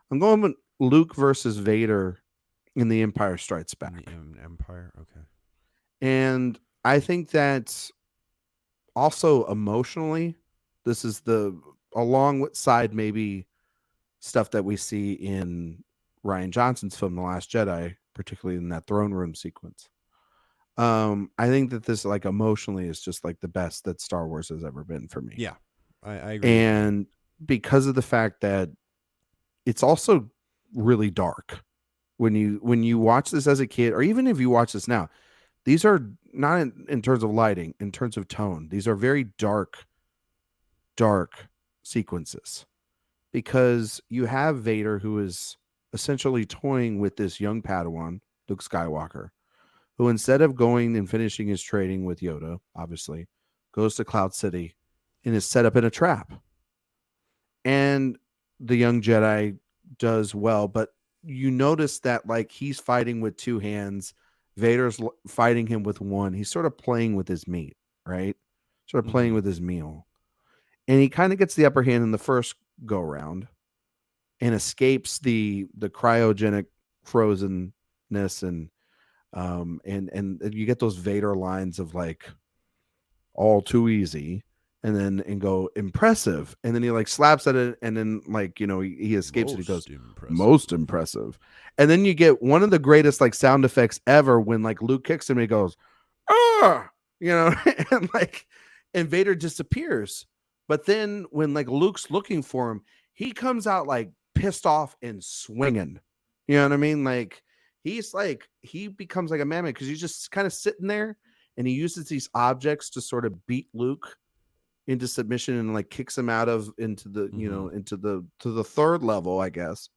I'm going with Luke versus Vader in The Empire Strikes Back. Empire, okay. And I think that also emotionally, this is along with side maybe stuff that we see in Rian Johnson's film, The Last Jedi, particularly in that throne room sequence. I think that this, like, emotionally is just like the best that Star Wars has ever been for me. Yeah, I agree. And because of the fact that it's also really dark. When you watch this as a kid, or even if you watch this now, these are not in terms of lighting, in terms of tone. These are very dark sequences, because you have Vader, who is essentially toying with this young Padawan, Luke Skywalker, who instead of going and finishing his training with Yoda, obviously, goes to Cloud City and is set up in a trap. And the young Jedi does well, but you notice that like he's fighting with two hands. Vader's fighting him with one. He's sort of playing with his meat, right? Sort of playing with his meal. And he kind of gets the upper hand in the first go round and escapes the cryogenic frozenness, and you get those Vader lines of like all too easy, and go impressive, and then he like slaps at it, and then like he escapes it. He goes most impressive, and then you get one of the greatest like sound effects ever when like Luke kicks him and he goes and Vader disappears. But then when like Luke's looking for him, he comes out like pissed off and swinging. You know what I mean? Like he becomes like a mammoth, because he's just kind of sitting there, and he uses these objects to sort of beat Luke into submission, and like kicks him out of into the to the third level, I guess.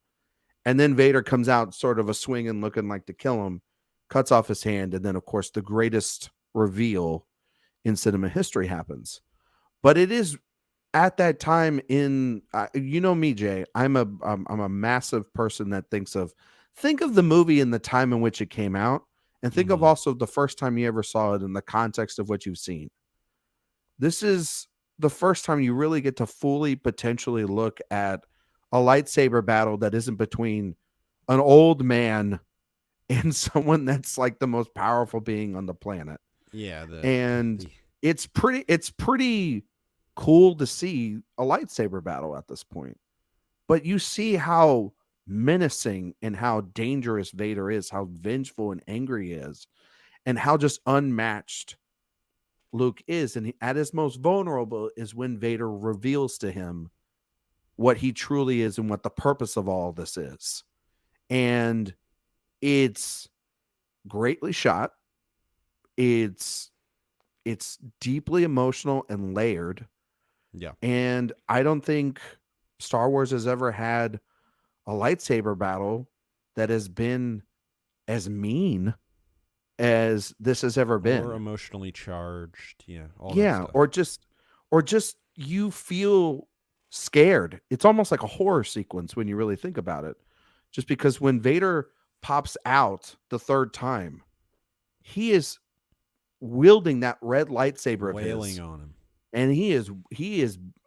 And then Vader comes out sort of a swinging, looking like to kill him, cuts off his hand, and then of course the greatest reveal in cinema history happens. But it is at that time in me, Jay, I'm a massive person that think of the movie in the time in which it came out, and think of also the first time you ever saw it in the context of what you've seen. This is the first time you really get to fully potentially look at a lightsaber battle that isn't between an old man and someone that's like the most powerful being on the planet. Yeah. It's pretty cool to see a lightsaber battle at this point. But you see how menacing and how dangerous Vader is, how vengeful and angry he is, and how just unmatched Luke is. And at his most vulnerable is when Vader reveals to him what he truly is and what the purpose of all this is. And it's greatly shot. It's deeply emotional and layered. Yeah. And I don't think Star Wars has ever had a lightsaber battle that has been as mean as this has ever been. Or emotionally charged. Yeah. Or just you feel scared. It's almost like a horror sequence when you really think about it. Just because when Vader pops out the third time, he is wielding that red lightsaber of wailing his, on him. and he is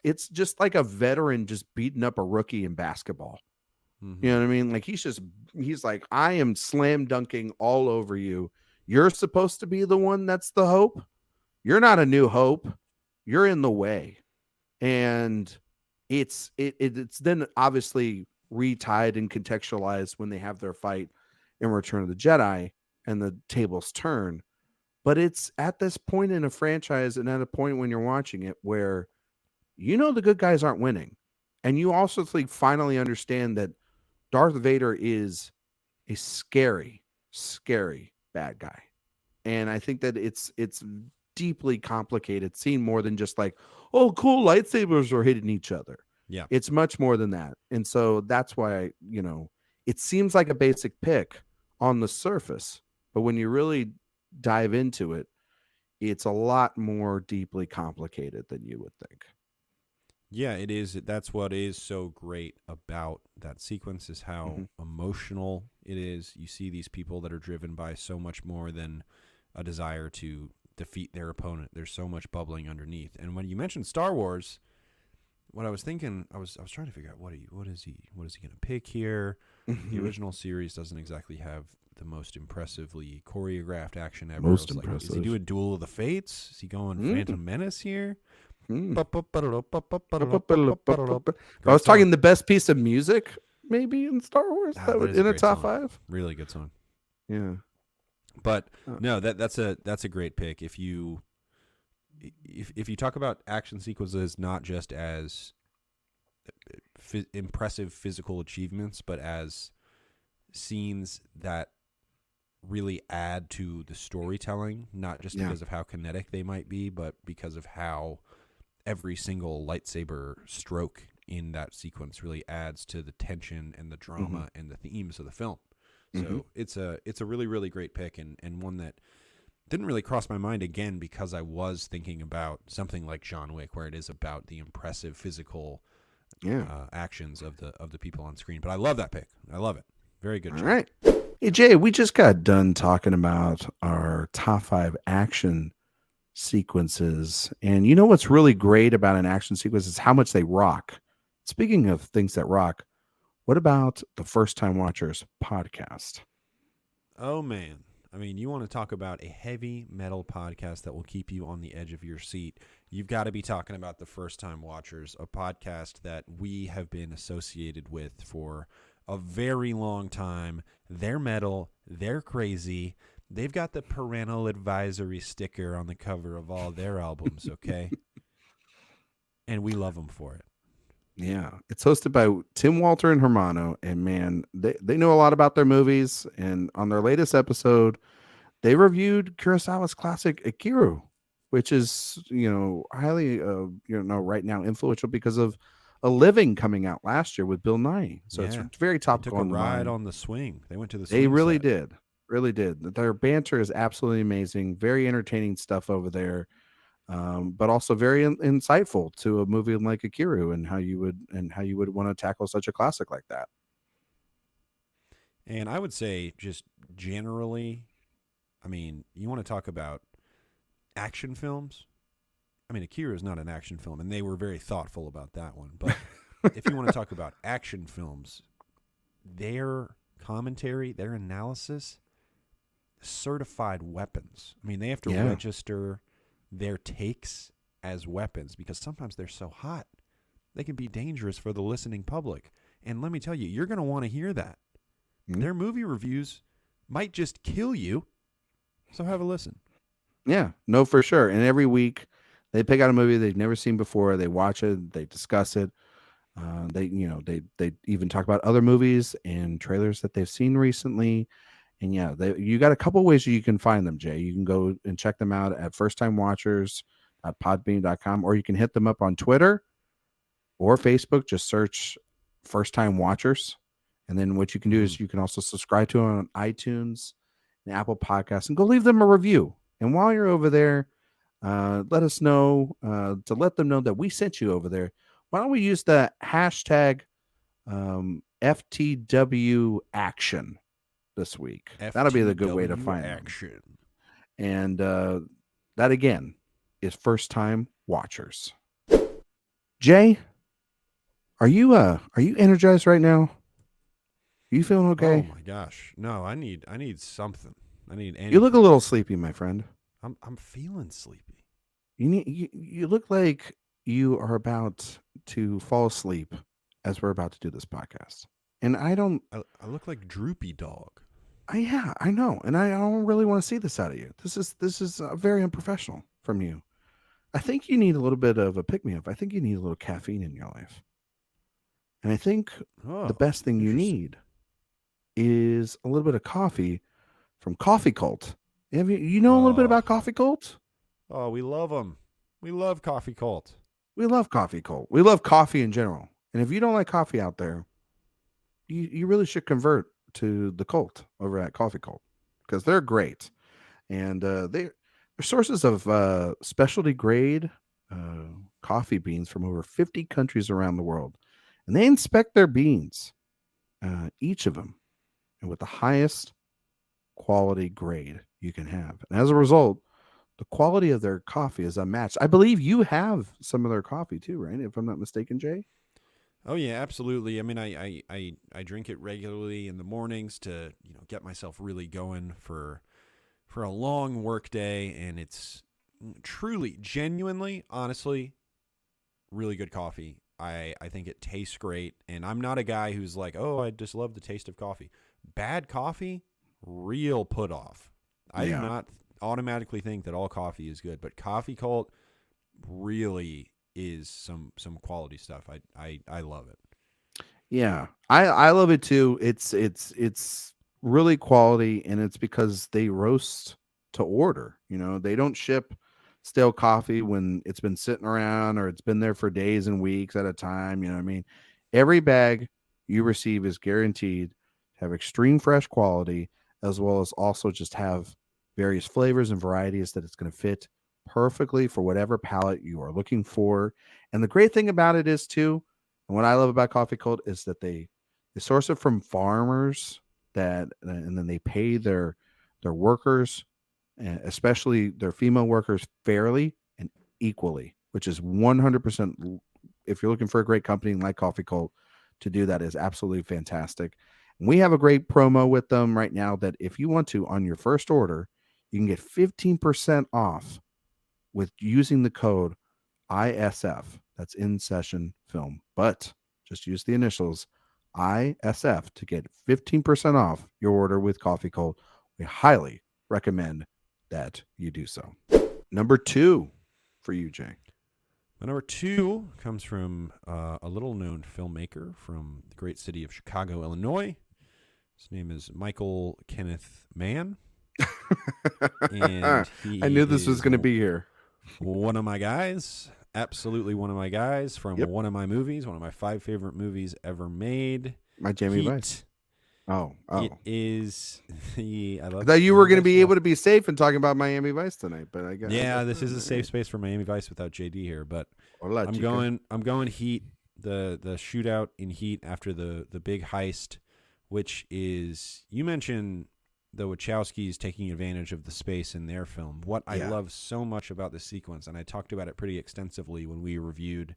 it's just like a veteran just beating up a rookie in basketball. You know what I mean? Like he's like, I am slam dunking all over you. You're supposed to be the one that's the hope. You're not a new hope. You're in the way. And it's then obviously retied and contextualized when they have their fight in Return of the Jedi and the tables turn. But it's at this point in a franchise and at a point when you're watching it where the good guys aren't winning. And you also finally understand that Darth Vader is a scary, scary bad guy. And I think that it's deeply complicated, seen more than just like, oh, cool, lightsabers are hitting each other. Yeah. It's much more than that. And so that's why, it seems like a basic pick on the surface. But when you really dive into it, it's a lot more deeply complicated than you would think. Yeah, it is. That's what is so great about that sequence, is how emotional it is. You see these people that are driven by so much more than a desire to defeat their opponent. There's so much bubbling underneath. And when you mentioned Star Wars, what I was thinking, I was trying to figure out what is he going to pick here? The original series doesn't exactly have the most impressively choreographed action ever. Most like, impressive. is he doing Duel of the Fates? Is he going Phantom Menace here? I was talking the best piece of music maybe in Star Wars that would in a top song. 5. Really good song. Yeah. But no, that's a great pick. If you talk about action sequences not just as impressive physical achievements, but as scenes that really add to the storytelling, not just because of how kinetic they might be, but because of how every single lightsaber stroke in that sequence really adds to the tension and the drama and the themes of the film. So it's a really, really great pick, and one that didn't really cross my mind again because I was thinking about something like John Wick, where it is about the impressive physical actions of the people on screen. But I love that pick. I love it. Very good. All right. Hey, Jay, we just got done talking about our top 5 action sequences. And you know what's really great about an action sequence is how much they rock. Speaking of things that rock, what about the First Time Watchers podcast? Oh, man. I mean, you want to talk about a heavy metal podcast that will keep you on the edge of your seat. You've got to be talking about the First Time Watchers, a podcast that we have been associated with for a very long time. They're metal. They're crazy. They've got the parental advisory sticker on the cover of all their albums, okay? And we love them for it. Yeah, it's hosted by Tim Walter and Hermano, and man, they know a lot about their movies. And on their latest episode, they reviewed Kurosawa's classic Akira, which is highly right now influential because of A Living coming out last year with Bill Nye. So it's very topical. They took a ride on the swing. They went to the. They swing really set. did. Their banter is absolutely amazing. Very entertaining stuff over there. But also very insightful to a movie like Akira and how you would want to tackle such a classic like that. And I would say just generally, I mean, you want to talk about action films? I mean, Akira is not an action film, and they were very thoughtful about that one. But if you want to talk about action films, their commentary, their analysis, certified weapons. I mean, they have to register their takes as weapons because sometimes they're so hot they can be dangerous for the listening public. And let me tell you, you're going to want to hear that. Their movie reviews might just kill you, so have a listen. Yeah, no, for sure. And every week they pick out a movie they've never seen before, they watch it, they discuss it. They even talk about other movies and trailers that they've seen recently. And you got a couple ways you can find them, Jay. You can go and check them out at firsttimewatchers.podbean.com, or you can hit them up on Twitter or Facebook. Just search First Time Watchers. And then what you can do is you can also subscribe to them on iTunes and Apple Podcasts and go leave them a review. And while you're over there, let us know to let them know that we sent you over there. Why don't we use the hashtag FTW Action this week? That'll be the good way to find action. And that again is First Time Watchers. Jay, are you energized right now? Are you feeling okay? Oh my gosh, no! I need something. I need anything. You look a little sleepy, my friend. I'm feeling sleepy. You look like you are about to fall asleep as we're about to do this podcast. And I look like Droopy Dog. Yeah, I know. And I don't really want to see this out of you. This is very unprofessional from you. I think you need a little bit of a pick-me-up. I think you need a little caffeine in your life. And I think the best thing you need is a little bit of coffee from Coffee Cult. Have you know a little bit about Coffee Cult? Oh, we love them. We love Coffee Cult. We love Coffee Cult. We love coffee in general. And if you don't like coffee out there, you really should convert to the cult over at Coffee Cult because they're great. And they're sources of specialty grade coffee beans from over 50 countries around the world. And they inspect their beans, each of them, and with the highest quality grade you can have. And as a result, the quality of their coffee is unmatched. I believe you have some of their coffee too, right? If I'm not mistaken, Jay. Oh yeah, absolutely. I mean, I drink it regularly in the mornings to get myself really going for a long work day, and it's truly, genuinely, honestly, really good coffee. I think it tastes great, and I'm not a guy who's like, oh, I just love the taste of coffee. Bad coffee, real put off. I do not automatically think that all coffee is good, but Coffee Cult really is some quality stuff. I love it. Yeah, I love it too. It's really quality, and it's because they roast to order. You know, they don't ship stale coffee when it's been sitting around or it's been there for days and weeks at a time. You know what I mean? Every bag you receive is guaranteed to have extreme fresh quality, as well as also just have various flavors and varieties that it's going to fit perfectly for whatever palate you are looking for. And the great thing about it is too, and what I love about Coffee Cult is that they source it from farmers that, and then they pay their workers, especially their female workers, fairly and equally, which is 100%. If you're looking for a great company like Coffee Cult, to do that is absolutely fantastic. And we have a great promo with them right now that if you want to, on your first order, you can get 15% off with using the code ISF. That's in session film, but just use the initials ISF to get 15% off your order with Coffee Cold. We highly recommend that you do so. Number 2 for you, Jay. My number 2 comes from a little known filmmaker from the great city of Chicago, Illinois. His name is Michael Kenneth Mann. And he I knew this was going to be here. One of my guys, absolutely one of my guys from one of my movies, one of my 5 favorite movies ever made. My Jamie Heat. Vice. Oh. It is the. I thought you were going to be able to be safe and talking about Miami Vice tonight, but I guess. Yeah, this is a safe space for Miami Vice without JD here, but I'm going Heat. The shootout in Heat after the big heist, which is, you mentioned the Wachowskis taking advantage of the space in their film. What I love so much about this sequence, and I talked about it pretty extensively when we reviewed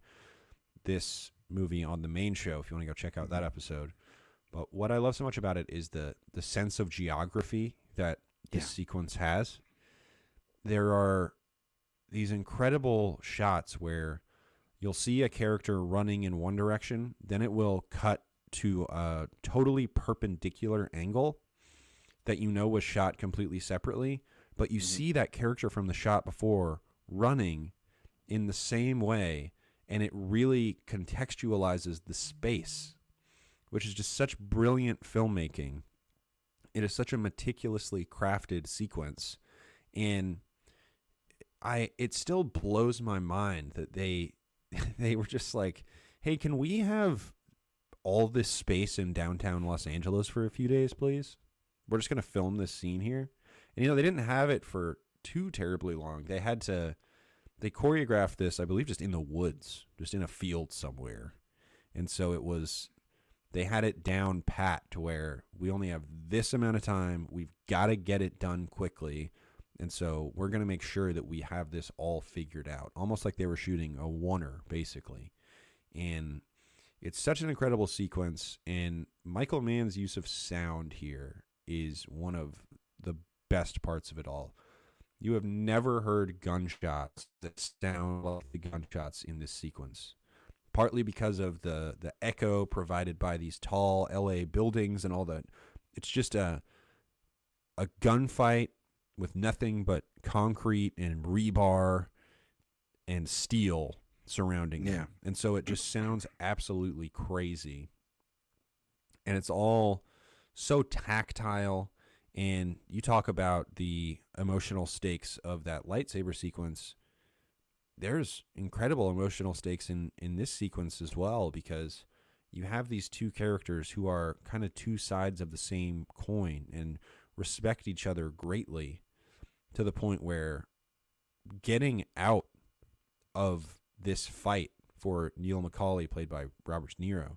this movie on the main show, if you want to go check out that episode. But what I love so much about it is the sense of geography that this sequence has. There are these incredible shots where you'll see a character running in one direction, then it will cut to a totally perpendicular angle that you know was shot completely separately, but you see that character from the shot before running in the same way, and it really contextualizes the space, which is just such brilliant filmmaking. It is such a meticulously crafted sequence, and it still blows my mind that they were just like, hey, can we have all this space in downtown Los Angeles for a few days, please? We're just going to film this scene here. And, they didn't have it for too terribly long. They choreographed this, I believe, just in the woods, just in a field somewhere. And so they had it down pat to where we only have this amount of time. We've got to get it done quickly. And so we're going to make sure that we have this all figured out, almost like they were shooting a oneer, basically. And it's such an incredible sequence. And Michael Mann's use of sound here is one of the best parts of it all. You have never heard gunshots that sound like the gunshots in this sequence, partly because of the echo provided by these tall LA buildings and all that. It's just a gunfight with nothing but concrete and rebar and steel surrounding it. And so it just sounds absolutely crazy. And it's all so tactile, and you talk about the emotional stakes of that lightsaber sequence. There's incredible emotional stakes in this sequence as well, because you have these two characters who are kind of two sides of the same coin and respect each other greatly, to the point where getting out of this fight for Neil McCauley, played by Robert De Niro,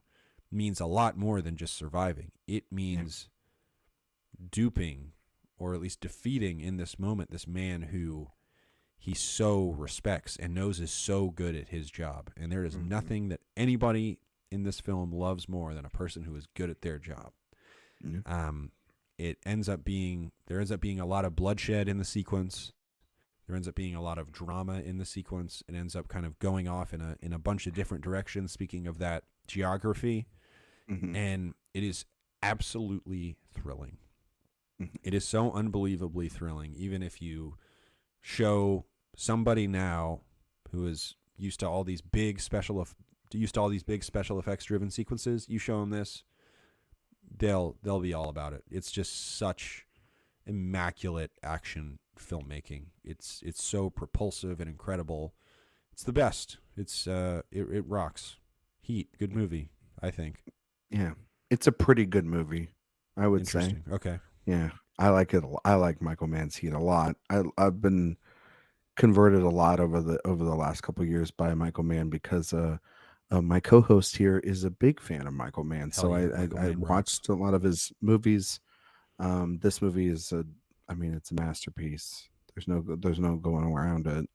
means a lot more than just surviving. It means duping, or at least defeating in this moment, this man who he so respects and knows is so good at his job. And there is nothing that anybody in this film loves more than a person who is good at their job. There ends up being a lot of bloodshed in the sequence. There ends up being a lot of drama in the sequence. It ends up kind of going off in a bunch of different directions, speaking of that geography. And it is absolutely thrilling. It is so unbelievably thrilling. Even if you show somebody now who is used to all these big special used to all these big special effects driven sequences. You show them this, they'll be all about it. It's just such immaculate action filmmaking. It's so propulsive and incredible. It's the best. It rocks. Heat, good movie, I think. Yeah, it's a pretty good movie, I would say. Interesting. Okay. Yeah, I like it. I like Michael Mann's Heat a lot. I've been converted a lot over the last couple of years by Michael Mann because my co-host here is a big fan of Michael Mann. Hell So yeah, I Michael Mann watched a lot of his movies. This movie is it's a masterpiece. There's no going around it.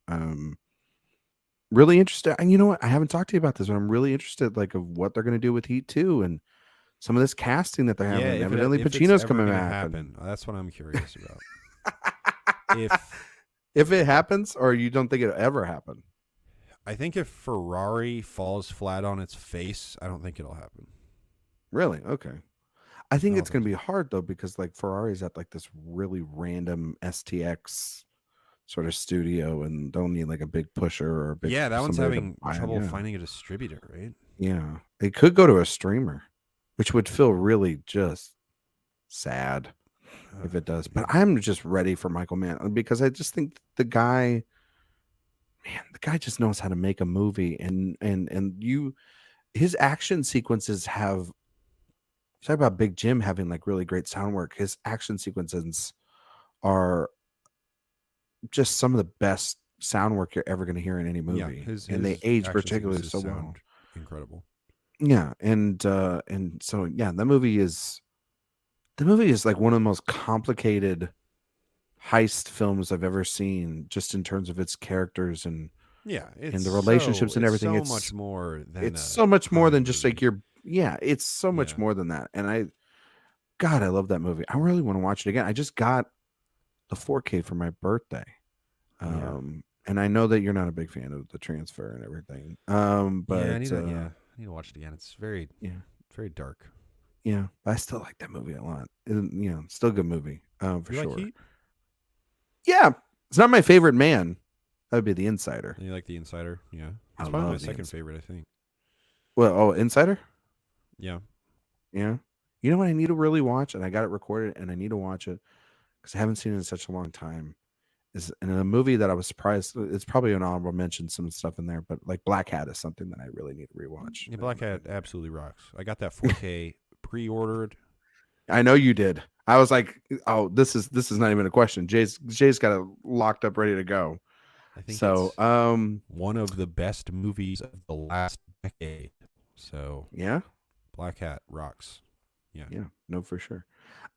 Really interested. And you know what? I haven't talked to you about this, but I'm really interested like of what they're going to do with Heat 2 and some of this casting that they're having. Evidently Pacino's coming back. That's what I'm curious about. If it happens, or you don't think it'll ever happen? I think if Ferrari falls flat on its face, I don't think it'll happen. Really? Okay. I think I it's don't going to be hard though, because like Ferrari's at like this really random STX sort of studio, and don't need like a big pusher or a big. Yeah, that one's having trouble yeah. finding a distributor, right? Yeah, it could go to a streamer, which would feel really just sad if it does. But I'm just ready for Michael Mann because I just think the guy just knows how to make a movie, and his action sequences have. Talk about Big Jim having like really great sound work. His action sequences are just some of the best sound work you're ever going to hear in any movie, and they age particularly so well. Incredible. Yeah, and so yeah, the movie is like one of the most complicated heist films I've ever seen, just in terms of its characters and the relationships and everything. It's so much more than it's so much more than just like your. it's so much more than that. And I love that movie. I really want to watch it again. I just got the 4K for my birthday. And I know that you're not a big fan of the transfer and everything. But I need to watch it again. It's very very dark. Yeah, but I still like that movie a lot. Still a good movie. For you sure. Like Heat? Yeah. It's not my favorite man. That would be The Insider. You like The Insider? Yeah. I It's probably my love The second Insider. favorite, I think. Well, Insider? Yeah. Yeah. You know what I need to really watch, and I got it recorded, and I need to watch it because I haven't seen it in such a long time. Is in a movie that I was surprised. It's probably an honorable mention, some stuff in there, but like Black Hat is something that I really need to rewatch. Yeah, Black Hat absolutely rocks. I got that 4K pre-ordered. I know you did. I was like, oh, this is not even a question. Jay's got it locked up, ready to go. I think so. It's one of the best movies of the last decade. So yeah, Black Hat rocks. Yeah, no, for sure.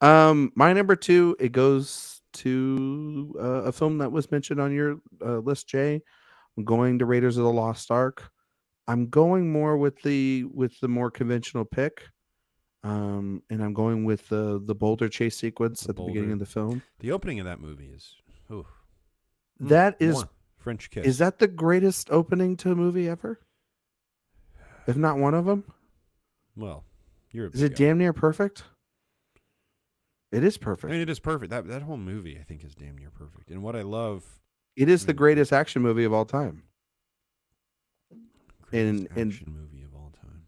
My number 2, it goes to a film that was mentioned on your list, Jay. I'm going to Raiders of the Lost Ark. I'm going more with the more conventional pick. And I'm going with the boulder chase sequence at the beginning of the film. The opening of that movie is that is French Kiss. Is that the greatest opening to a movie ever? If not one of them? Well, you're a Is it damn near perfect? It is perfect. I mean, it is perfect. That whole movie, I think, is damn near perfect. And what I love, it is the greatest action movie of all time. Action movie of all time.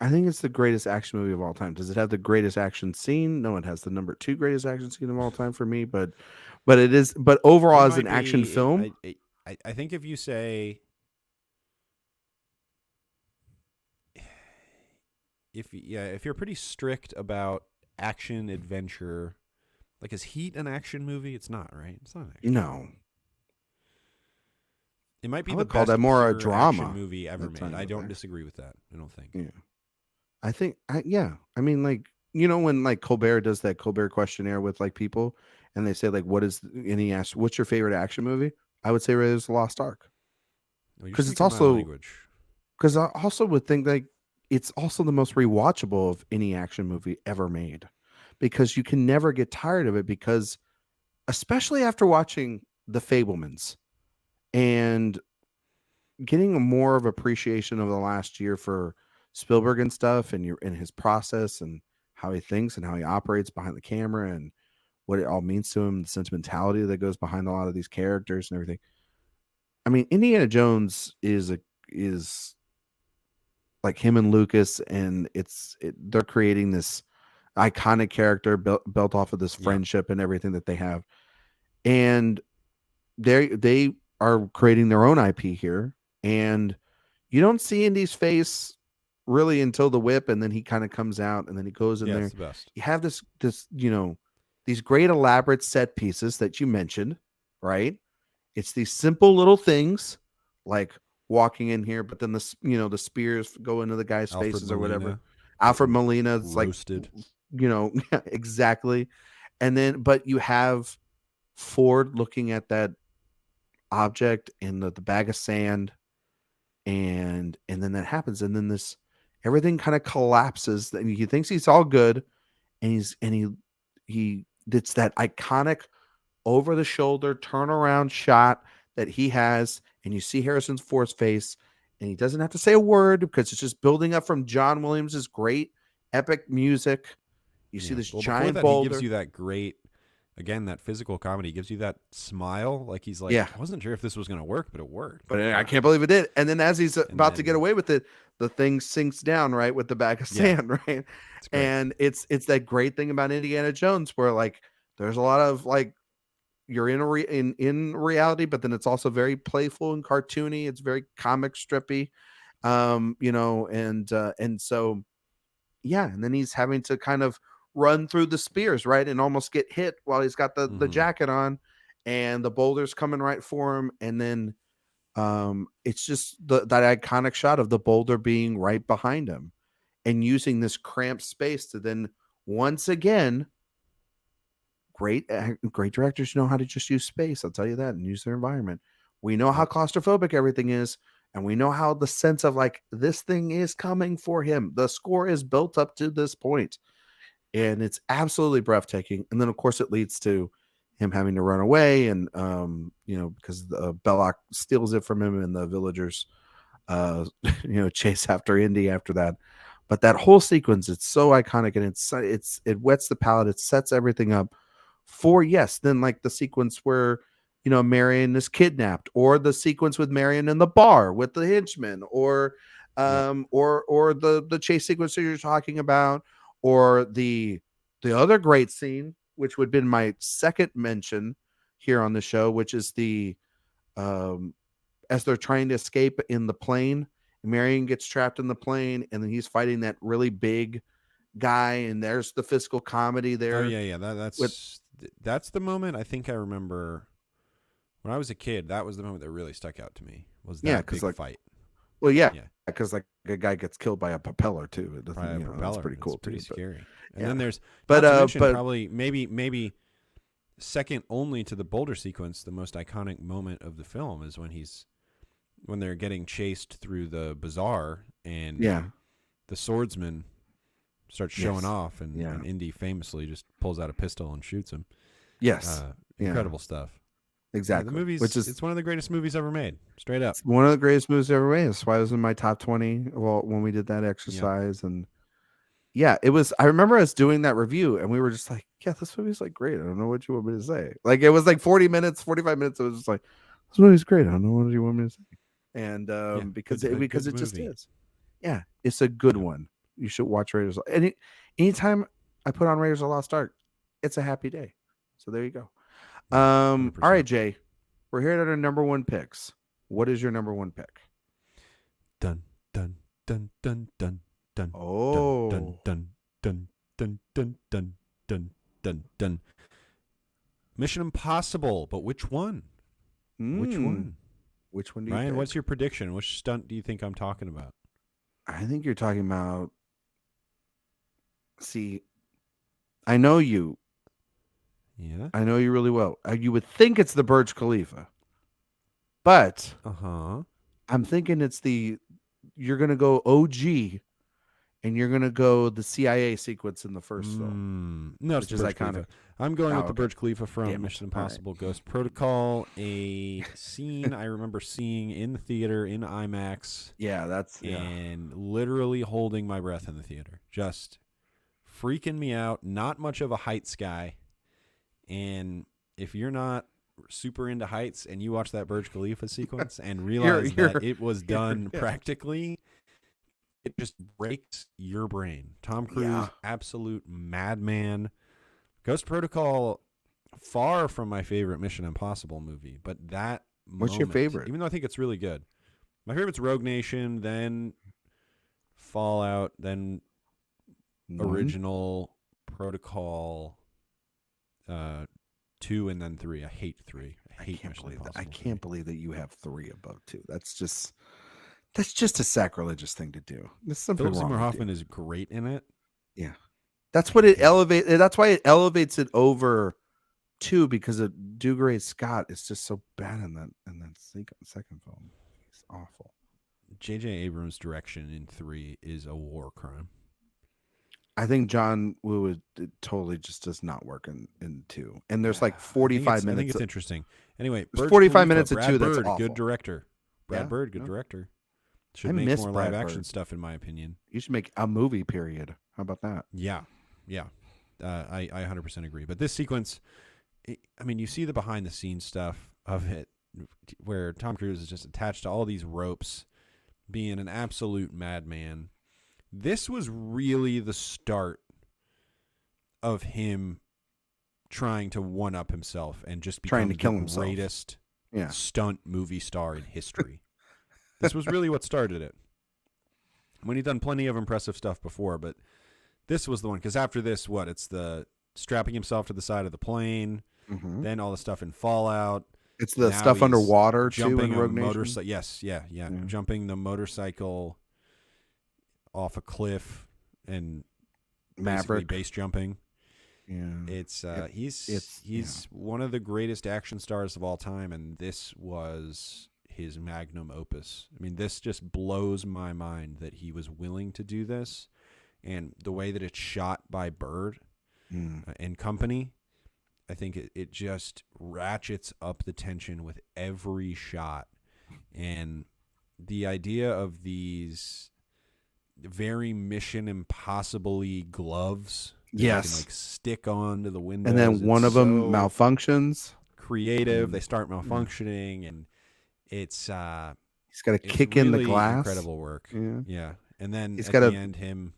I think it's the greatest action movie of all time. Does it have the greatest action scene? No, it has the number 2 greatest action scene of all time for me. But it is. But overall, as an action film, I think if you say, if you're pretty strict about action adventure, like is Heat an action movie? It's not, right? It's not an action. No. It might be I the would call best that more a pure drama action movie ever made. I don't disagree with that. I don't think. Yeah. I think, I mean, like, when like Colbert does that Colbert questionnaire with like people, and they say like, what's your favorite action movie? I would say Raiders of the Lost Ark. Because it's also, because I also would think like it's also the most rewatchable of any action movie ever made, because you can never get tired of it, because especially after watching The Fabelmans and getting a more of appreciation of the last year for Spielberg and stuff, and his process and how he thinks and how he operates behind the camera and what it all means to him, the sentimentality that goes behind a lot of these characters and everything. I mean, Indiana Jones is like him and Lucas, and they're creating this iconic character built off of this friendship and everything that they have, and they are creating their own IP here, and you don't see Indy's face really until the whip, and then he kind of comes out, and then he goes in there. It's the best. You have this these great elaborate set pieces that you mentioned, right? It's these simple little things like walking in here, but then the spears go into the guy's Alfred faces or whatever. Molina. Alfred Molina, it's Roasted. exactly. And then, but you have Ford looking at that object in the bag of sand, and then that happens, and then everything kind of collapses, and he thinks he's all good, and he it's that iconic over the shoulder turnaround shot that he has, and you see Harrison Ford's face, and he doesn't have to say a word because it's just building up from John Williams's great epic music. You see this giant boulder. He gives you that great, again, that physical comedy. He gives you that smile, like he's like, I wasn't sure if this was going to work, but it worked. But I can't believe it did. And then as he's about to get away with it, the thing sinks down right with the bag of sand, right? And it's that great thing about Indiana Jones, where like there's a lot of like you're in reality, but then it's also very playful and cartoony. It's very comic strippy, and so and then he's having to kind of run through the spears, right, and almost get hit while he's got the jacket on, and the boulder's coming right for him, and then it's just that iconic shot of the boulder being right behind him, and using this cramped space to then once again. Great directors know how to just use space. I'll tell you that, and use their environment. We know how claustrophobic everything is, and we know how the sense of like this thing is coming for him. The score is built up to this point, and it's absolutely breathtaking. And then, of course, it leads to him having to run away, and because Belloc steals it from him, and the villagers, chase after Indy after that. But that whole sequence, it's so iconic, and it wets the palate. It sets everything up. Then like the sequence where Marion is kidnapped, or the sequence with Marion in the bar with the henchman, or the chase sequence that you're talking about, or the other great scene, which would have been my second mention here on the show, which is the as they're trying to escape in the plane, Marion gets trapped in the plane, and then he's fighting that really big guy, and there's the physical comedy there. Oh yeah, that's the moment I think I remember when I was a kid. That was the moment that really stuck out to me. Was that big fight? Well, because like a guy gets killed by a propeller too. It doesn't, that's pretty cool. Pretty too, scary. And then there's, probably maybe second only to the boulder sequence, the most iconic moment of the film is when they're getting chased through the bazaar, and the swordsman starts showing off, and Indy famously just pulls out a pistol and shoots him. Incredible stuff. Exactly. The movie's it's one of the greatest movies ever made. Straight up. It's one of the greatest movies ever made. That's why it was in my top 20. Well, when we did that exercise, and it was. I remember us doing that review, and we were just like, this movie's like great. I don't know what you want me to say. Like it was like 40 minutes, 45 minutes. It was just like, this movie's great. I don't know what you want me to say. And because it just is. Yeah, it's a good one. You should watch Raiders. Anytime I put on Raiders of the Lost Ark, it's a happy day. So there you go. 100%. All right, Jay, we're here at our number one picks. What is your number one pick? Dun dun dun dun dun dun. Oh, dun dun dun dun dun dun dun dun dun. Mission Impossible, but which one? Which one? Which one do you Ryan, pick? what's your prediction? Which stunt do you think I'm talking about? I think you're talking about. See, I know you. Yeah. I know you really well. You would think it's the Burj Khalifa. But I'm thinking it's you're going to go OG, and you're going to go the CIA sequence in the first film. No, it's which is Burj iconic. Khalifa. I'm going with the Okay. Burj Khalifa from Mission Impossible Ghost Protocol, a scene I remember seeing in the theater in IMAX. And literally holding my breath in the theater. Just freaking me out. Not much of a heights guy. And if you're not super into heights and you watch that Burj Khalifa sequence and realize that it was done practically, it just breaks your brain. Tom Cruise, Yeah. absolute madman. Ghost Protocol, far from my favorite Mission Impossible movie, but that What's your moment, favorite? even though I think it's really good. My favorite's Rogue Nation, then Fallout, then Original Protocol 2, and then 3. I hate 3. I hate Mission Impossible. I can't believe that you have 3 above 2. That's just a sacrilegious thing to do. There's something Philip wrong Seymour with Hoffman is great in it. you. Yeah. That's what it elevates. That's why it elevates it over 2, because of Dougray Scott is just so bad in that second film. He's awful. J.J. Abrams' direction in 3 is a war crime. I think John Woo it totally just does not work in 2. And there's like 45 minutes. I think it's interesting. Anyway, there's Burj 45 Khalifa, minutes of Brad 2 that's Bird, awful. good director. Brad Yeah, Bird, good yeah. director. Should I make miss more Brad live action Bird. stuff, in my opinion. You should make a movie, period. How about that? Yeah. I 100% agree. But this sequence, I mean, you see the behind the scenes stuff of it, where Tom Cruise is just attached to all these ropes, being an absolute madman. This was really the start of him trying to one up himself and just become Trying to kill the himself. greatest Yeah. stunt movie star in history. This was really what started it. When he'd done plenty of impressive stuff before, but this was the one. Because after this, it's the strapping himself to the side of the plane, then all the stuff in Fallout. It's the Now stuff he's underwater too jumping in a Rogue Nation. motorcycle. Yes, yeah. Jumping the motorcycle off a cliff and basically Maverick. base jumping. Yeah. He's one of the greatest action stars of all time, and this was his magnum opus. I mean, this just blows my mind that he was willing to do this, and the way that it's shot by Bird and company. I think it just ratchets up the tension with every shot, and the idea of these very Mission Impossible-y gloves. Yes. They can, stick onto the windows. And then one of them malfunctions. Creative. They start malfunctioning, and it's he's got to kick in the really glass. Incredible work. Yeah. And then He's at got the end, him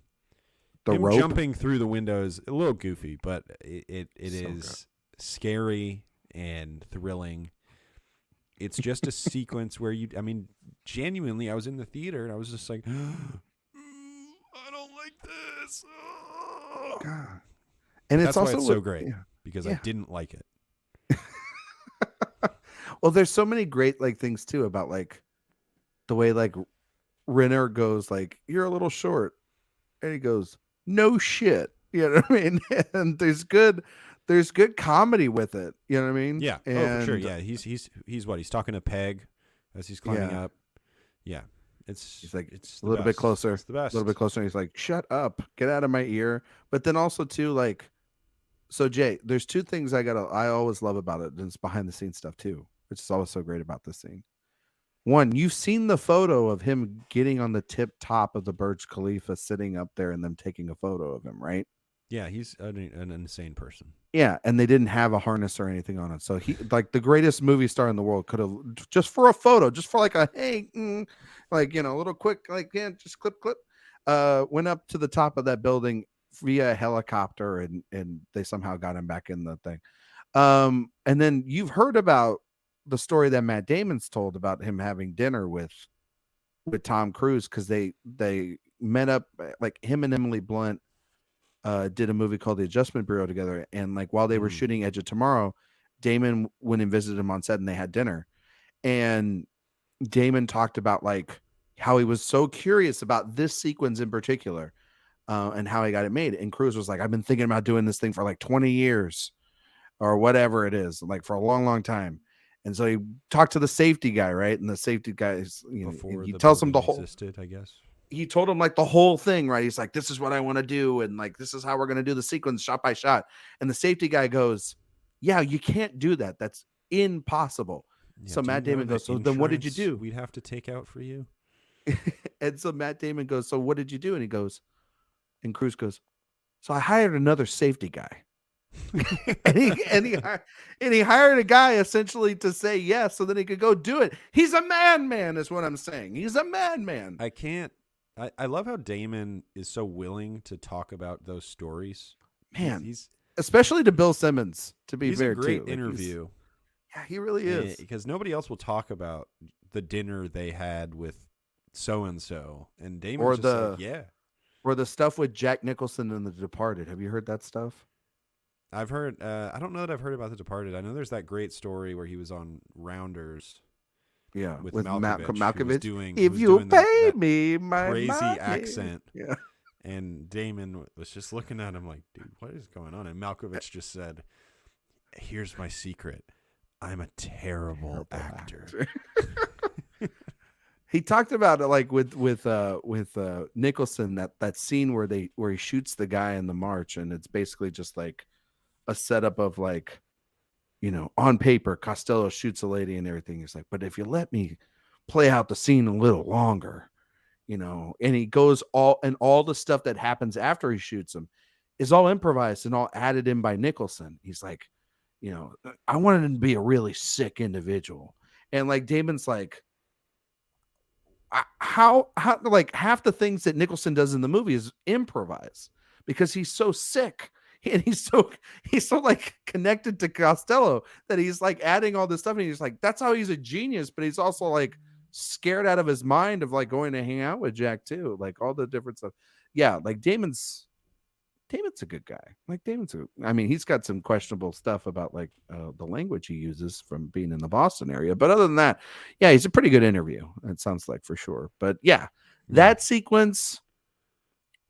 rope. jumping through the windows, a little goofy, but it So is scary and thrilling. It's just a sequence where genuinely, I was in the theater and I was just like, I don't like this. Oh. God. And That's it's why also it's so great, yeah. because Yeah. I didn't like it. Well, there's so many great things too about the way Renner goes you're a little short, and he goes, no shit. You know what I mean? And there's good comedy with it. You know what I mean? Yeah. And, for sure. Yeah. He's what? He's talking to Peg as he's climbing Yeah. up. Yeah. He's like, it's a little bit closer. It's the best. A little bit closer. And he's like, shut up, get out of my ear. But then also too, so Jay, there's 2 things I always love about it. And it's behind the scenes stuff too, which is always so great about this scene. One, you've seen the photo of him getting on the tip top of the Burj Khalifa, sitting up there, and them taking a photo of him, right? Yeah, he's an insane person. Yeah, and they didn't have a harness or anything on it. So he, the greatest movie star in the world, could have just for a photo, just for a hey, a little quick, just clip, went up to the top of that building via a helicopter, and they somehow got him back in the thing. And then you've heard about the story that Matt Damon's told about him having dinner with Tom Cruise, because they met up, him and Emily Blunt did a movie called The Adjustment Bureau together, and while they were shooting Edge of Tomorrow, Damon went and visited him on set, and they had dinner, and Damon talked about how he was so curious about this sequence in particular, and how he got it made. And Cruise was like, I've been thinking about doing this thing for 20 years or whatever it is, for a long time. And so he talked to the safety guy, right? And the safety guy is, he tells him the whole existed, I guess. He told him the whole thing, right? He's like, this is what I want to do, and this is how we're going to do the sequence shot by shot. And the safety guy goes, yeah, you can't do that. That's impossible. Yeah, So Matt Damon goes, so then what did you do? We'd have to take out for you. And so Matt Damon goes, so what did you do? And he goes, and Cruise goes, so I hired another safety guy. and he hired a guy essentially to say yes, so that he could go do it. He's a man, is what I'm saying. He's a man. I can't I love how Damon is so willing to talk about those stories. Man, He's especially to Bill Simmons, to be he's fair, a great too. interview. Yeah, he really is. Because nobody else will talk about the dinner they had with so and so, and Damon's Or just like, yeah. Or the stuff with Jack Nicholson in The Departed. Have you heard that stuff? I've heard. I don't know that I've heard about The Departed. I know there's that great story where he was on Rounders. Yeah, with Malkovich. who was doing, if who was you doing pay that me my crazy money. accent. Yeah. And Damon was just looking at him like, dude, what is going on? And Malkovich just said, here's my secret. I'm a terrible actor. He talked about it like with Nicholson, that scene where he shoots the guy in the march, and it's basically just like a setup of like, on paper, Costello shoots a lady and everything. He's like, but if you let me play out the scene a little longer, and he goes all the stuff that happens after he shoots him is all improvised and all added in by Nicholson. He's like, I wanted him to be a really sick individual. And like Damon's like, how like half the things that Nicholson does in the movie is improvise because he's so sick. And he's so like connected to Costello that he's like adding all this stuff. And he's like, that's how he's a genius. But he's also like scared out of his mind of like going to hang out with Jack too. Like all the different stuff. Yeah. Like Damon's a good guy. Like he's got some questionable stuff about like the language he uses from being in the Boston area. But other than that, yeah, he's a pretty good interview. It sounds like for sure. But yeah, that sequence,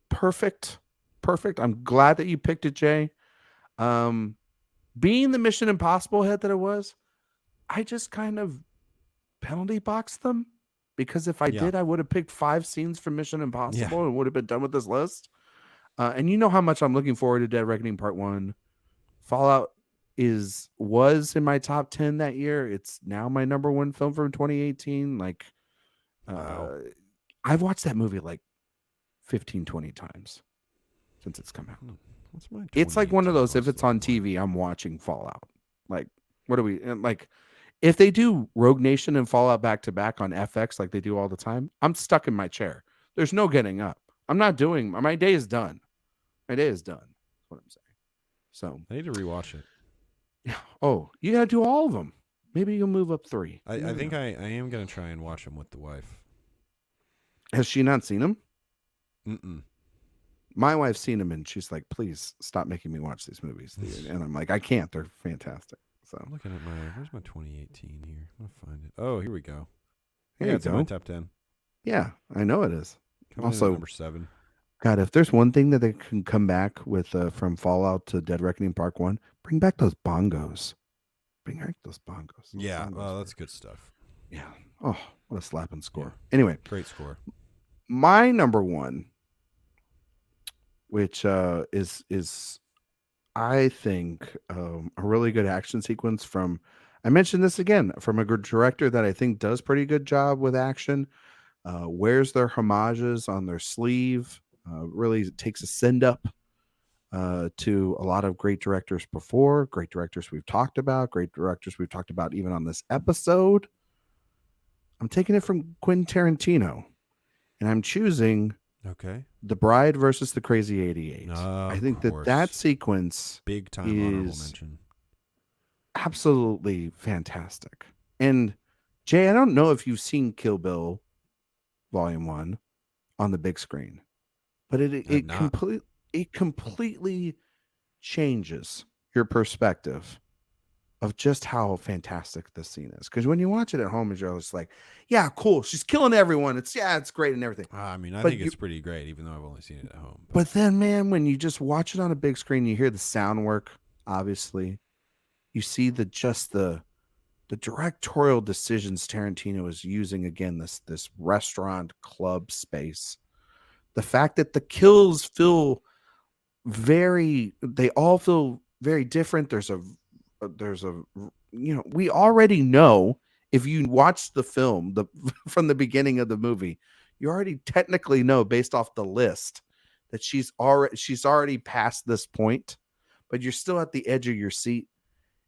perfect. I'm glad that you picked it, Jay. Being the Mission Impossible head that it was, I just kind of penalty boxed them because if I did, I would have picked 5 scenes from Mission Impossible and would have been done with this list. And you know how much I'm looking forward to Dead Reckoning Part 1. Fallout was in my top 10 that year. It's now my number 1 film from 2018. Like, I've watched that movie like 15, 20 times since it's come out. It's like one of those, if it's on TV, I'm watching Fallout. Like, what are we like? If they do Rogue Nation and Fallout back to back on FX like they do all the time, I'm stuck in my chair. There's no getting up. I'm not doing. My day is done. My day is done. That's what I'm saying. So I need to rewatch it. Yeah. Oh, you got to do all of them. Maybe you'll move up 3. I think I am going to try and watch them with the wife. Has she not seen them? Mm-mm. My wife's seen them, and she's like, please stop making me watch these movies. And I'm like, I can't. They're fantastic. So I'm looking at where's my 2018 here? I'm going to find it. Oh, here we go. Here you it's in go. my top 10. Yeah, I know it is. Coming in at number 7. God, if there's one thing that they can come back with from Fallout to Dead Reckoning Part 1, bring back those bongos. Bring back those bongos. That's good stuff. Yeah. Oh, what a slapping score. Yeah. Anyway. Great score. My number 1, which is I think a really good action sequence from, I mentioned this again, from a good director that I think does pretty good job with action, wears their homages on their sleeve, really takes a send up to a lot of great directors before, great directors we've talked about even on this episode. I'm taking it from Quentin Tarantino, and I'm choosing The Bride versus the Crazy 88. I think that sequence big time honorable mention. Absolutely fantastic. And Jay, I don't know if you've seen Kill Bill Volume 1 on the big screen, but it completely changes your perspective of just how fantastic this scene is. Because when you watch it at home, you're just like, yeah, cool, she's killing everyone. It's great and everything. I think it's pretty great, even though I've only seen it at home. But then, man, when you just watch it on a big screen, you hear the sound work, obviously. You see the directorial decisions Tarantino is using, again, this restaurant club space. The fact that the kills they all feel very different. There's a we already know, if you watch the film from the beginning of the movie, you already technically know based off the list that she's already past this point, but you're still at the edge of your seat.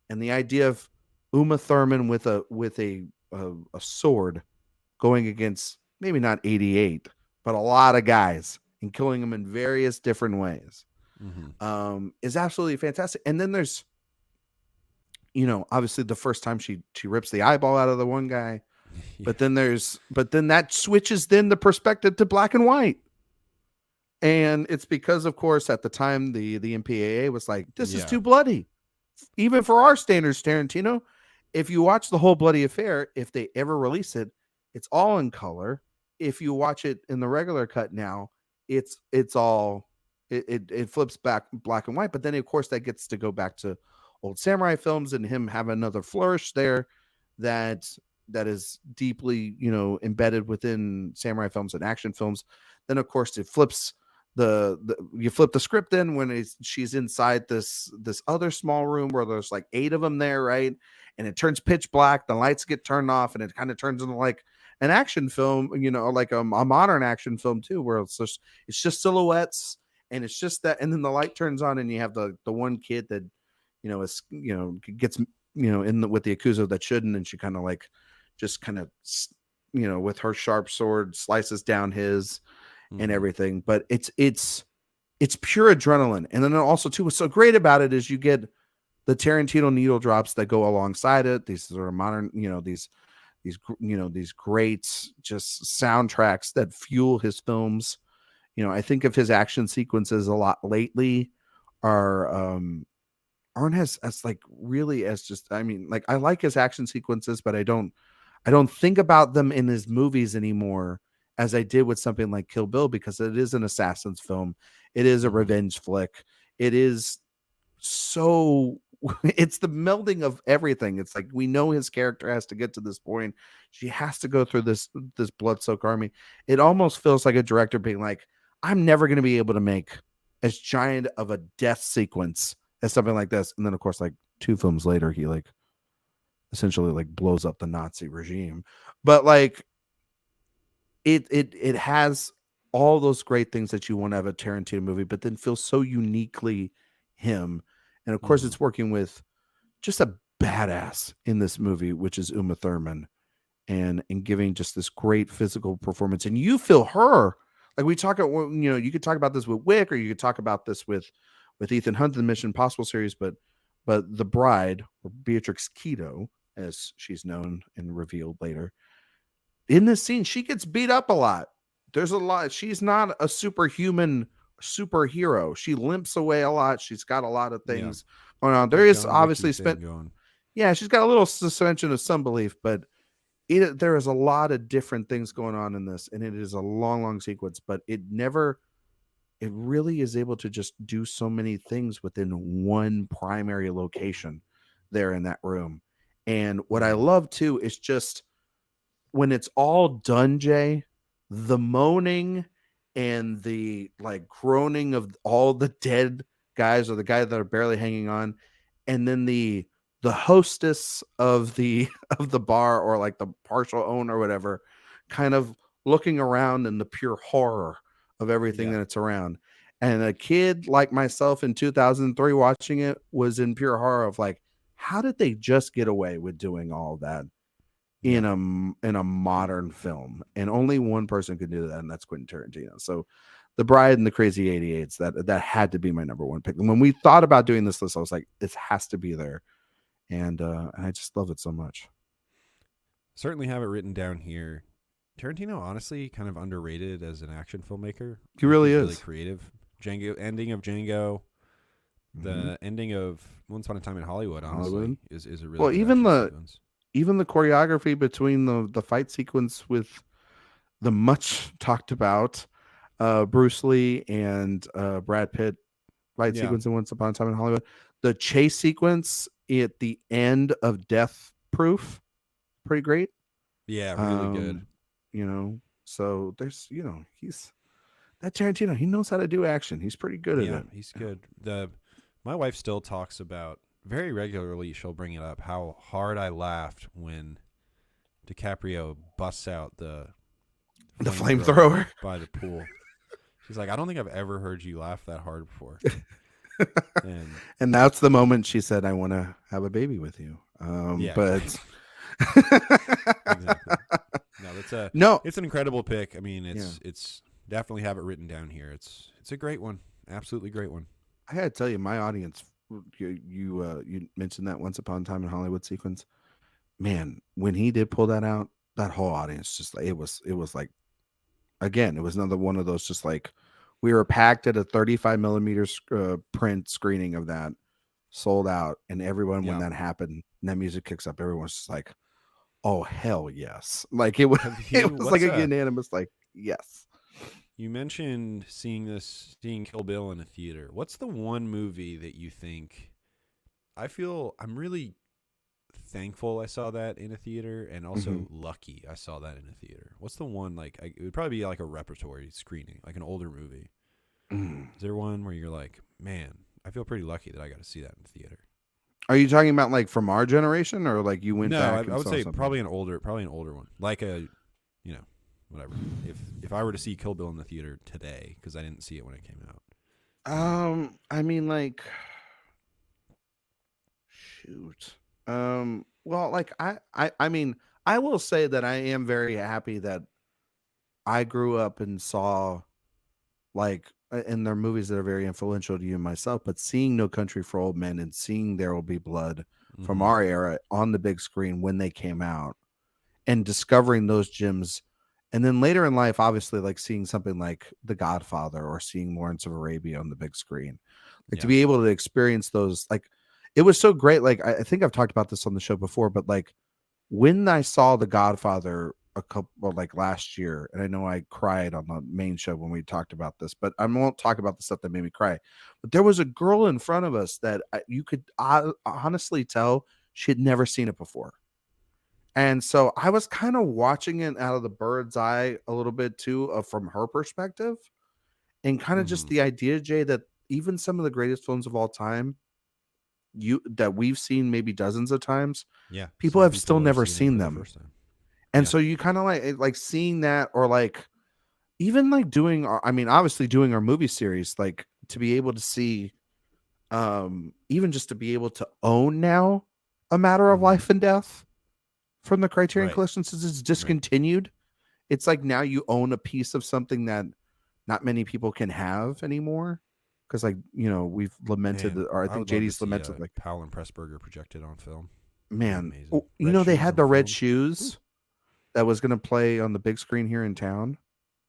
And the idea of Uma Thurman with a sword going against maybe not 88, but a lot of guys, and killing them in various different ways. Is absolutely fantastic. And then there's, obviously the first time she rips the eyeball out of the one guy, but then that switches then the perspective to black and white. And it's because, of course, at the time the MPAA was like, this is too bloody, even for our standards, Tarantino. If you watch the whole bloody affair, if they ever release it, it's all in color. If you watch it in the regular cut now, it's all it flips back black and white. But then, of course, that gets to go back to old samurai films and him have another flourish there that is deeply, embedded within samurai films and action films. Then, of course, it flips you flip the script in when she's inside this other small room where there's like 8 of them there, right? And it turns pitch black, the lights get turned off, and it kind of turns into like an action film, like a modern action film too, where it's just silhouettes, and it's just that, and then the light turns on, and you have the one kid that gets with the Yakuza that shouldn't, and she kind of like just kind of with her sharp sword slices down his and everything. But it's pure adrenaline. And then also too, what's so great about it is you get the Tarantino needle drops that go alongside it. These sort of modern, these great just soundtracks that fuel his films. I think of his action sequences a lot lately aren't as like really as just, I mean, like I like his action sequences, but I don't think about them in his movies anymore as I did with something like Kill Bill, because it is an assassin's film. It is a revenge flick. It is so, it's the melding of everything. It's like, we know his character has to get to this point. She has to go through this blood-soaked army. It almost feels like a director being like, I'm never going to be able to make as giant of a death sequence as something like this. And then, of course, like 2 films later, he like essentially like blows up the Nazi regime. But like, it has all those great things that you want to have a Tarantino movie, but then feels so uniquely him. And of course, it's working with just a badass in this movie, which is Uma Thurman, and giving just this great physical performance. And you feel her, like we talk about, you could talk about this with Wick, or you could talk about this with Ethan Hunt in the Mission Impossible series, but the bride, or Beatrix Kiddo, as she's known and revealed later, in this scene, she gets beat up a lot. There's a lot. She's not a superhuman superhero. She limps away a lot. She's got a lot of things going on. There is obviously she's got a little suspension of some belief, but there is a lot of different things going on in this, and it is a long sequence, but it really is able to just do so many things within one primary location there in that room. And what I love too is just when it's all done, Jay, the moaning and the like groaning of all the dead guys, or the guys that are barely hanging on, and then the hostess of the bar, or like the partial owner or whatever, kind of looking around in the pure horror of everything that's around. And a kid like myself in 2003 watching it was in pure horror of like, how did they just get away with doing all that in a modern film? And only one person could do that, and that's Quentin Tarantino. So The Bride and the Crazy 88s, that had to be my number one pick. And when we thought about doing this list, I was like, this has to be there. And I just love it so much. Certainly have it written down here. Tarantino, honestly, kind of underrated as an action filmmaker. He really is. Really creative. Ending of Django. The ending of Once Upon a Time in Hollywood, honestly, is a really well. Good Even the choreography between the fight sequence with the much talked about Bruce Lee and Brad Pitt fight sequence in Once Upon a Time in Hollywood. The chase sequence at the end of Death Proof, pretty great. Yeah, really good. So there's, he's that Tarantino. He knows how to do action. He's pretty good at it. He's good. My wife still talks about, very regularly, she'll bring it up, how hard I laughed when DiCaprio busts out the flamethrower by the pool. She's like, I don't think I've ever heard you laugh that hard before. And that's the moment she said, I want to have a baby with you. But exactly. No, it's an incredible pick. I mean, it's definitely have it written down here. It's a great one. Absolutely great one. I gotta tell you, my audience, you mentioned that Once Upon a Time in Hollywood sequence. Man, when he did pull that out, that whole audience just like it was like, again, it was another one of those just like we were packed at a 35 millimeters print screening of that, sold out, and everyone when that happened and that music kicks up, everyone's just like, oh hell yes, like it was it was like a unanimous like yes. You mentioned seeing Kill Bill in a theater. What's the one movie that you think? I'm really thankful I saw that in a theater, and also lucky I saw that in a theater. What's the one, like, it would probably be like a repertory screening, like an older movie. Is there one where you're like, man, I feel pretty lucky that I got to see that in the theater? Are you talking about like from our generation, or like you went back? No, I would say probably an older one, like whatever. If I were to see Kill Bill in the theater today, because I didn't see it when it came out. I mean, like, shoot. Well, like I mean, I will say that I am very happy that I grew up and saw, like, and there are movies that are very influential to you and myself, but seeing No Country for Old Men and seeing There Will Be Blood from our era on the big screen when they came out, and discovering those gems. And then later in life, obviously, like seeing something like The Godfather or seeing Lawrence of Arabia on the big screen, like to be able to experience those, like, it was so great. Like, I think I've talked about this on the show before, but like when I saw The Godfather like last year, and I know I cried on the main show when we talked about this, but I won't talk about the stuff that made me cry. But there was a girl in front of us that you could honestly tell she had never seen it before. And so I was kind of watching it out of the bird's eye a little bit too, from her perspective, and kind of just the idea, Jay, that even some of the greatest films of all time, that we've seen maybe dozens of times, people have still never seen them. And so you kind of like seeing that, or like even like doing obviously doing our movie series, like to be able to see, even just to be able to own now A Matter of Life and Death from the Criterion Collection, since it's discontinued. It's like now you own a piece of something that not many people can have anymore. Because, like, we've lamented, or I think JD's lamented, like Powell and Pressburger projected on film. Man, they had the red shoes that was going to play on the big screen here in town,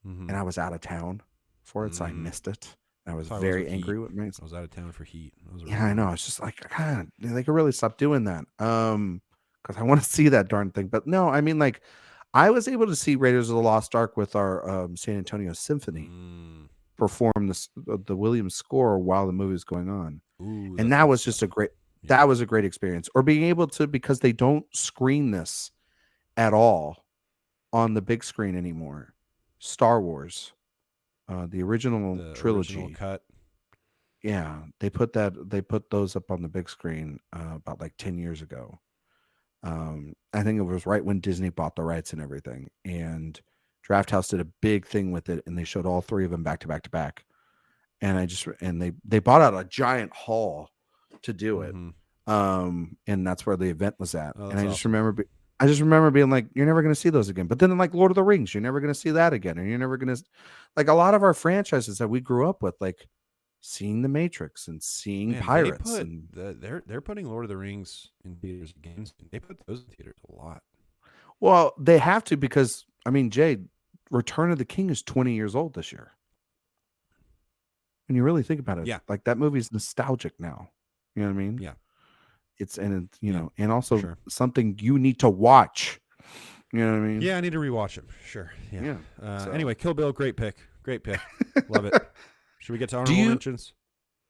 and I was out of town for it, so I missed it. I was very angry with me. I was out of town for Heat. I know. It's just like, God, they could really stop doing that. Because I want to see that darn thing. But no, I mean, like, I was able to see Raiders of the Lost Ark with our San Antonio Symphony perform the Williams score while the movie was going on. And that was just that was a great experience. Or being able to, because they don't screen this at all on the big screen anymore. Star Wars, the original trilogy. Original cut. Yeah, they put those up on the big screen about like 10 years ago. I think it was right when Disney bought the rights and everything, and Draft House did a big thing with it, and they showed all three of them back to back to back. And they bought out a giant hall to do it. And that's where the event was at. And I just remember being like, you're never going to see those again. But then, like Lord of the Rings, you're never going to see that again. And you're never going to, like, a lot of our franchises that we grew up with, like seeing The Matrix and seeing Pirates. They're putting Lord of the Rings in theaters again. They put those in theaters a lot. Well, they have to, because, I mean, Jay, Return of the King is 20 years old this year. When you really think about it, like that movie's nostalgic now. You know what I mean? Yeah. And also something you need to watch. You know what I mean? Yeah, I need to rewatch it. Sure. Yeah. Anyway, Kill Bill, great pick. Love it. Should we get to honorable mentions?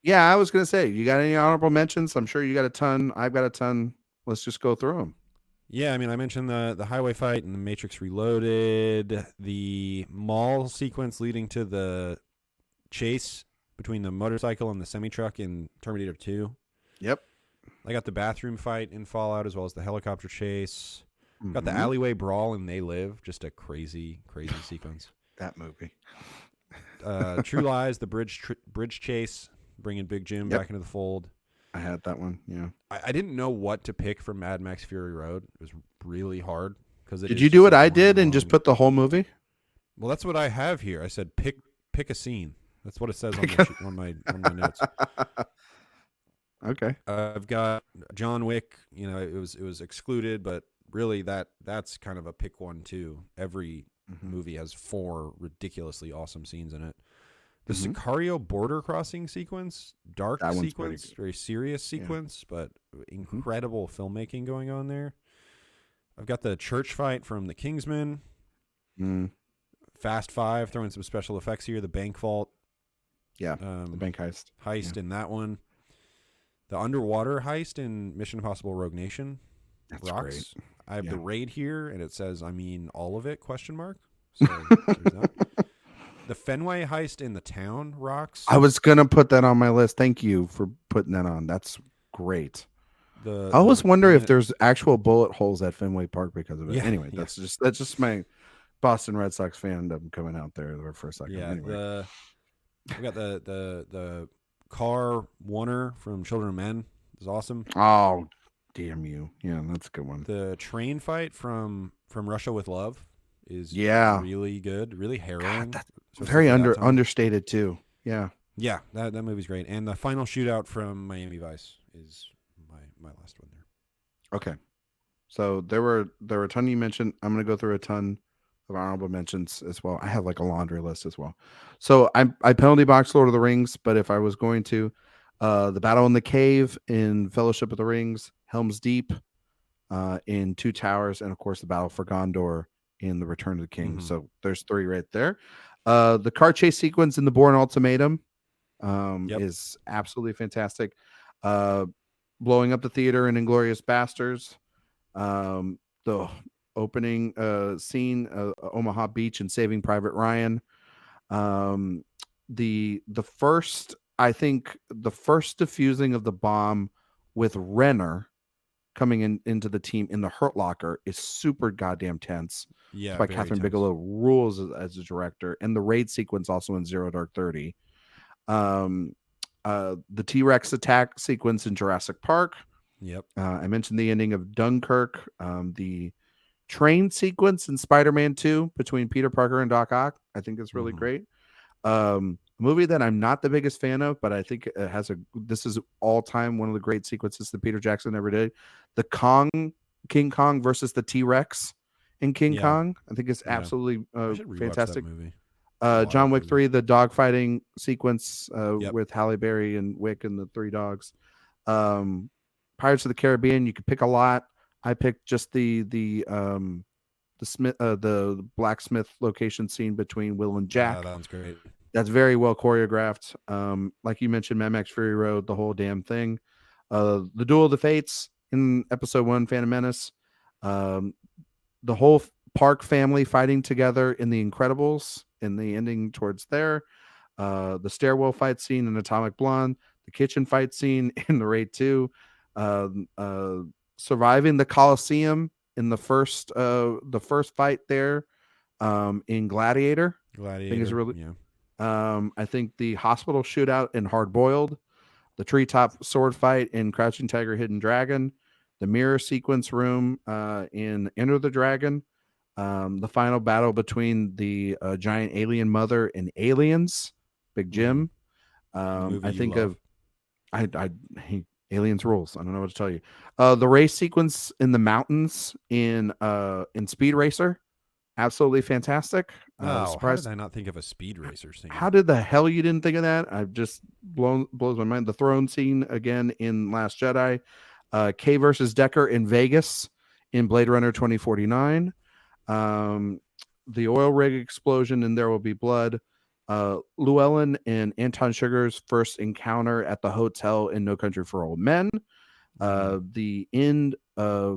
Yeah, I was going to say, you got any honorable mentions? I'm sure you got a ton. I've got a ton. Let's just go through them. Yeah, I mean, I mentioned the highway fight and the Matrix Reloaded, the mall sequence leading to the chase between the motorcycle and the semi-truck in Terminator 2. Yep. I got the bathroom fight in Fallout, as well as the helicopter chase. Got the alleyway brawl in They Live, just a crazy, crazy sequence. That movie. True Lies, the bridge chase, bringing Big Jim back into the fold. I had that one, yeah. I didn't know what to pick from Mad Max Fury Road. It was really hard. Did you do what I did and just put the whole movie? Well, that's what I have here. I said pick a scene. That's what it says on the on my notes. Okay. I've got John Wick. You know, it was excluded, but really that's kind of a pick one too. Every movie has 4 ridiculously awesome scenes in it. The Sicario border crossing sequence, dark That one's sequence, very serious sequence, but incredible filmmaking going on there. I've got the church fight from The Kingsman. Fast 5, throwing some special effects here. The bank vault. Yeah, the bank heist. In that one. The underwater heist in Mission Impossible Rogue Nation. That's rocks. great. I have Yeah. the raid here, and it says, I mean, all of it, question mark. So there's that. The Fenway heist in The Town rocks. I was going to put that on my list. Thank you for putting that on. That's great. I always wonder if there's actual bullet holes at Fenway Park because of it. Yeah, Anyway, that's just my Boston Red Sox fandom coming out there for a second. Yeah, anyway. we got the car Warner from Children of Men is awesome. Oh, damn you! Yeah, that's a good one. The train fight from Russia with Love is really good, really harrowing. God, very understated too. Yeah, that movie's great. And the final shootout from Miami Vice is my last one there. Okay, so there were a ton you mentioned. I'm gonna go through a ton of honorable mentions as well. I have like a laundry list as well. So I penalty box Lord of the Rings, but if I was going to, the battle in the cave in Fellowship of the Rings, Helm's Deep, in Two Towers, and of course the battle for Gondor in the Return of the King. So there's 3 right there. The car chase sequence in the Bourne Ultimatum is absolutely fantastic. Blowing up the theater in Inglourious Basterds. The opening scene, Omaha Beach and Saving Private Ryan. The first defusing of the bomb with Renner coming into the team in the Hurt Locker is super goddamn tense. Yeah, by Catherine Bigelow rules as a director, and the raid sequence also in Zero Dark 30. The T-Rex attack sequence in Jurassic Park. Yep. I mentioned the ending of Dunkirk. The train sequence in Spider-Man 2 between Peter Parker and Doc Ock, I think is really great. A movie that I'm not the biggest fan of, but I think it this is all time one of the great sequences that Peter Jackson ever did. The King Kong versus the T-Rex in King Kong, I think it's absolutely fantastic. Movie. John Wick 3, the dogfighting sequence with Halle Berry and Wick and the 3 dogs. Pirates of the Caribbean, you could pick a lot. I picked just the blacksmith location scene between Will and Jack. Yeah, that one's great. That's very well choreographed. Like you mentioned, Mad Max Fury Road, the whole damn thing. The Duel of the Fates in Episode 1, Phantom Menace. The whole Park family fighting together in The Incredibles and the ending towards there. The stairwell fight scene in Atomic Blonde. The kitchen fight scene in The Raid 2. Surviving the Coliseum in the first fight there in Gladiator. I think is really I think the hospital shootout in Hard Boiled, the treetop sword fight in Crouching Tiger, Hidden Dragon, the mirror sequence room in Enter the Dragon, the final battle between the giant alien mother and aliens, Big Jim. I think Aliens rules. I don't know what to tell you. The race sequence in the mountains in Speed Racer, absolutely fantastic. How did I not think of a Speed Racer scene? How did the hell you didn't think of that? I've just blows my mind. The throne scene again in Last Jedi. Kay versus Decker in Vegas in Blade Runner 2049. The oil rig explosion in There Will Be Blood. Llewellyn and Anton Sugar's first encounter at the hotel in No Country for Old Men. The end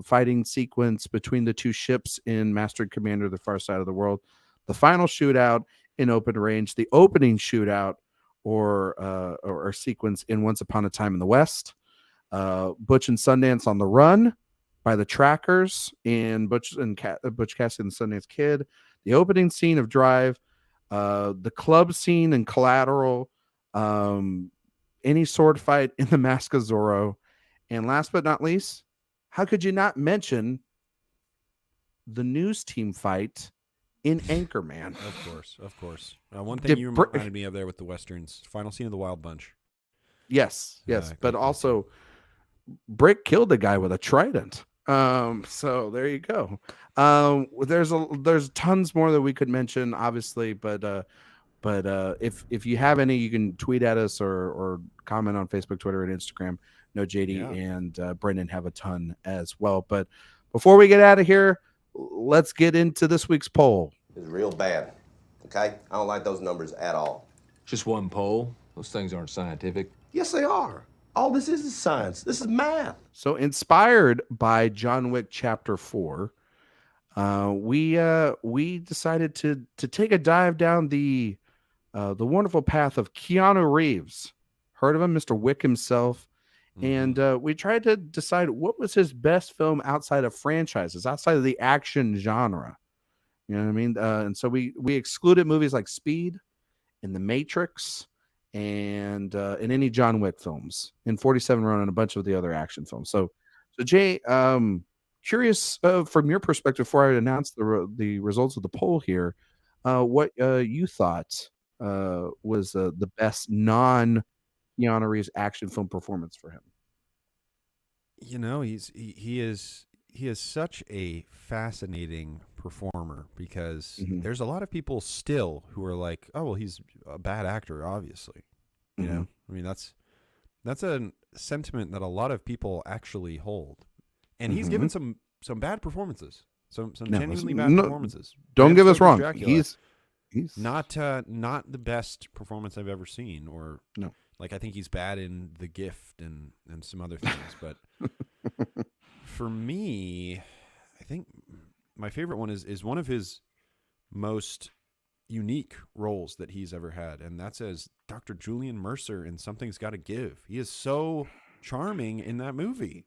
fighting sequence between the 2 ships in Master and Commander: The Far Side of the World. The final shootout in Open Range. The opening shootout or sequence in Once Upon a Time in the West. Butch and Sundance on the Run by the Trackers and Butch Cassidy and the Sundance Kid. The opening scene of Drive. The club scene in Collateral, any sword fight in The Mask of Zorro, and last but not least, how could you not mention the news team fight in Anchorman. Of course. One thing you Brick- reminded me of there with the westerns, final scene of the Wild Bunch. Yes, but Cool. also Brick killed a guy with a trident. So there you go. There's tons more that we could mention, obviously, but if you have any, you can tweet at us or comment on Facebook, Twitter, and Instagram. No, JD and Brendan have a ton as well. But before we get out of here, let's get into this week's poll. It's real bad. Okay? I don't like those numbers at all. Just one poll? Those things aren't scientific. Yes, they are. All this is science. This is math. So, inspired by John Wick Chapter 4, we decided to take a dive down the wonderful path of Keanu Reeves. Heard of him, Mr. Wick himself. And we tried to decide what was his best film outside of franchises, outside of the action genre. You know what I mean? And so we excluded movies like Speed and The Matrix and any John Wick films, and 47 Ronin and a bunch of the other action films. So Jay, curious from your perspective, before I announce the results of the poll here, what you thought was the best non-Keanu Reeves action film performance for him. You know, he is such a fascinating performer because there's a lot of people still who are like, oh, well, he's a bad actor, obviously. You know, I mean, that's a sentiment that a lot of people actually hold, and he's given some bad performances, some genuinely bad performances. Don't give us wrong. Dracula, He's not the best performance I've ever seen, or no. Like, I think he's bad in The Gift and some other things. But for me, I think my favorite one is one of his most unique roles that he's ever had. And that's as Dr. Julian Mercer in Something's Gotta Give. He is so charming in that movie.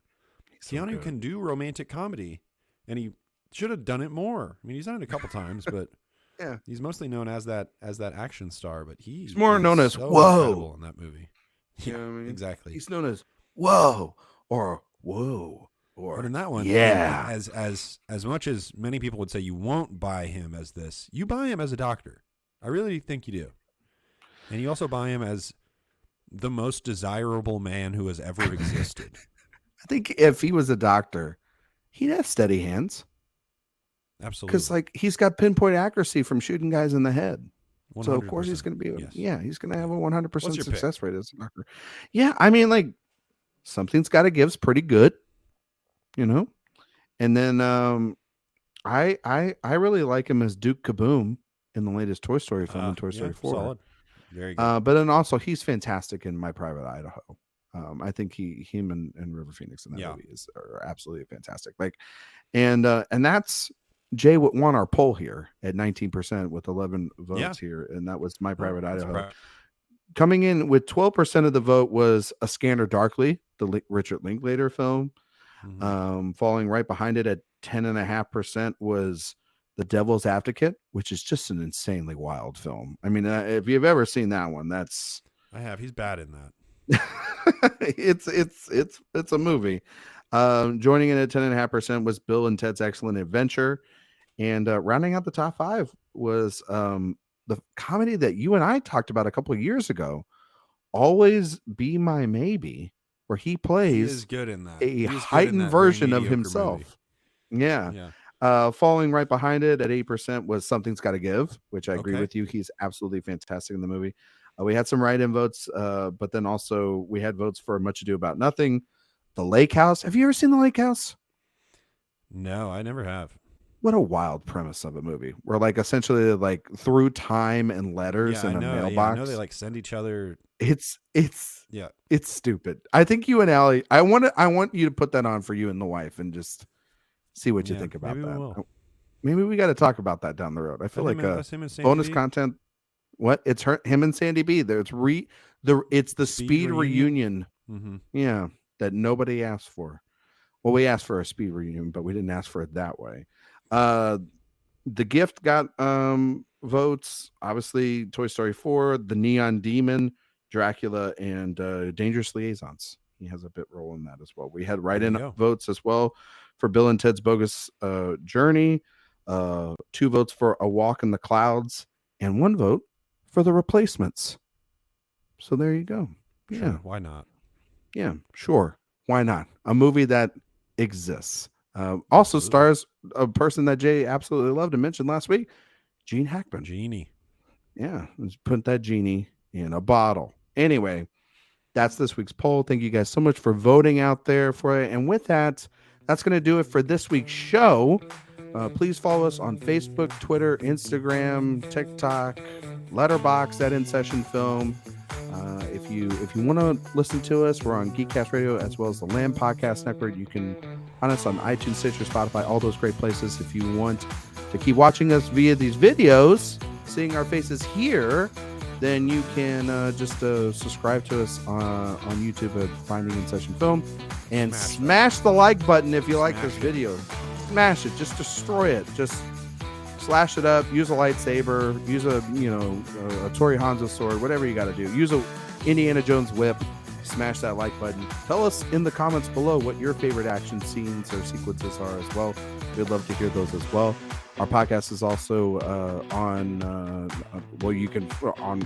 Keanu can do romantic comedy, and he should have done it more. I mean, he's done it a couple times, but yeah, he's mostly known as that action star, but he's more known as so Whoa in that movie. You know what I mean? Exactly. He's known as Whoa or Whoa or but in that one, yeah. As much as many people would say you won't buy him as this, you buy him as a doctor. I really think you do, and you also buy him as the most desirable man who has ever existed. I think if he was a doctor, he'd have steady hands. Absolutely. Because like he's got pinpoint accuracy from shooting guys in the head. 100%. So of course he's going to be, he's going to have a 100% success rate as a doctor. Yeah. I mean, like Something's Gotta Give's pretty good, you know? And then I really like him as Duke Kaboom in the latest Toy Story film, Toy Story 4. Solid. Very good. But then also he's fantastic in My Private Idaho. I think him and River Phoenix in that movie are absolutely fantastic. Like, and that's Jay won our poll here at 19% with 11 votes here, and that was My Private Idaho. Coming in with 12% of the vote was A Scanner Darkly, the Richard Linklater film. Falling right behind it at 10.5% was The Devil's Advocate, which is just an insanely wild film. I mean, if you've ever seen that one, I have. He's bad in that. It's a movie. Joining in at 10.5% was Bill and Ted's Excellent Adventure, and rounding out the top 5 was the comedy that you and I talked about a couple of years ago, Always Be My Maybe, where he plays good in that. a heightened version of himself. Falling right behind it at 8% was Something's Gotta Give, which I agree with you. He's absolutely fantastic in the movie. We had some write-in votes, but then also we had votes for Much Ado About Nothing, The Lake House. Have you ever seen The Lake House? No, I never have. What a wild premise of a movie. Where like essentially like through time and letters in a mailbox. I know they like send each other. It's stupid. I think you and Allie, I want you to put that on for you and the wife and just see what you think about that. Maybe we got to talk about that down the road. I feel like bonus content. What? It's him and Sandy B. It's the Speed reunion. Yeah, that nobody asked for. Well, we asked for a Speed reunion, but we didn't ask for it that way. The Gift got votes. Obviously, Toy Story 4, The Neon Demon, Dracula, and Dangerous Liaisons. He has a bit role in that as well. We had write-in votes as well for Bill and Ted's Bogus Journey, 2 votes for A Walk in the Clouds, and 1 vote for The Replacements. So there you go. Sure, Yeah. why not? Yeah, sure. Why not? A movie that exists. Also stars a person that Jay absolutely loved to mention last week, Gene Hackman. Genie. Yeah, let's put that genie in a bottle. Anyway, that's this week's poll. Thank you guys so much for voting out there for it. And with that, that's going to do it for this week's show. Please follow us on Facebook, Twitter, Instagram, TikTok, Letterboxd at In Session Film. If you want to listen to us, we're on Geekcast Radio as well as the Lamb Podcast Network. You can find us on iTunes, Stitcher, Spotify, all those great places. If you want to keep watching us via these videos, seeing our faces here, then you can just subscribe to us on YouTube at Finding In Session Film and smash the like button if you like this video. Smash it, just destroy it, just slash it up, use a lightsaber, use a Tori Hanzo sword, whatever you got to do. Use a Indiana Jones whip, smash that like button. Tell us in the comments below what your favorite action scenes or sequences are as well. We'd love to hear those as well. Our podcast is also on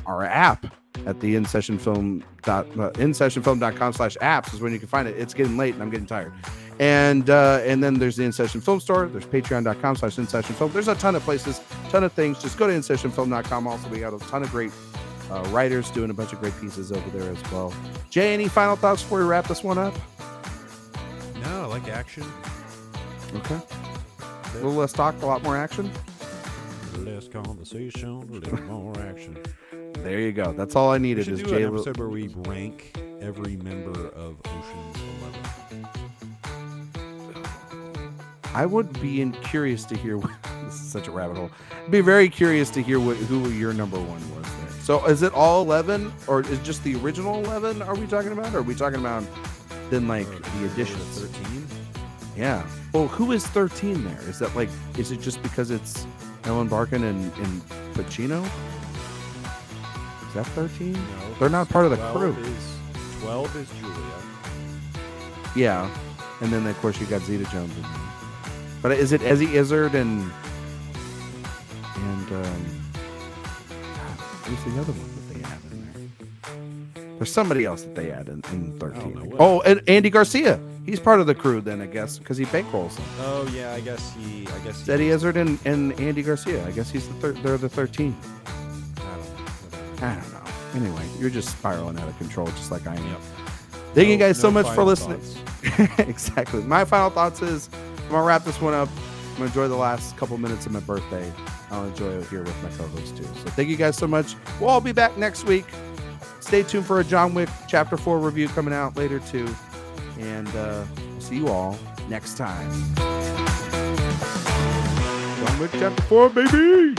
our app at the InSessionFilm.com/apps is when you can find it. It's getting late and I'm getting tired. And then there's the In Session Film Store. There's patreon.com/InSessionFilm. There's a ton of places, ton of things. Just go to InSessionFilm.com. Also, we got a ton of great writers doing a bunch of great pieces over there as well. Jay, any final thoughts before we wrap this one up? No, I like action. Okay. A little less talk, a lot more action. Less conversation, a little more action. There you go. That's all I needed. We Is should do Jay an episode where we rank every member of Ocean's 11. I would be curious to hear. This is such a rabbit hole. I'd be very curious to hear who your number 1 was there. So is it all 11, or is just the original 11? Are we talking about? Or are we talking about then like the additions? 13. Yeah. Well, who is 13 there? Is that like? Is it just because it's Ellen Barkin and Pacino? Is that 13? No, they're not part of the 12 crew. 12 is Julia. Yeah, and then of course you got Zeta Jones in there. But is it Ezzy Izzard and who's the other one that they have in there? There's somebody else that they add in 13. Oh, and Andy Garcia. He's part of the crew then, I guess, because he bankrolls them. Oh yeah, I guess it's Eddie Izzard and Andy Garcia. I guess they're the 13. I don't know. Anyway, you're just spiraling out of control, just like I am. Yep. Thank you guys so much for listening. Exactly. My final thoughts is I'm gonna wrap this one up. I'm gonna enjoy the last couple minutes of my birthday. I'll enjoy it here with my co-host too. So thank you guys so much. We'll all be back next week. Stay tuned for a John Wick Chapter 4 review coming out later too. And we'll see you all next time. John Wick Chapter 4, baby!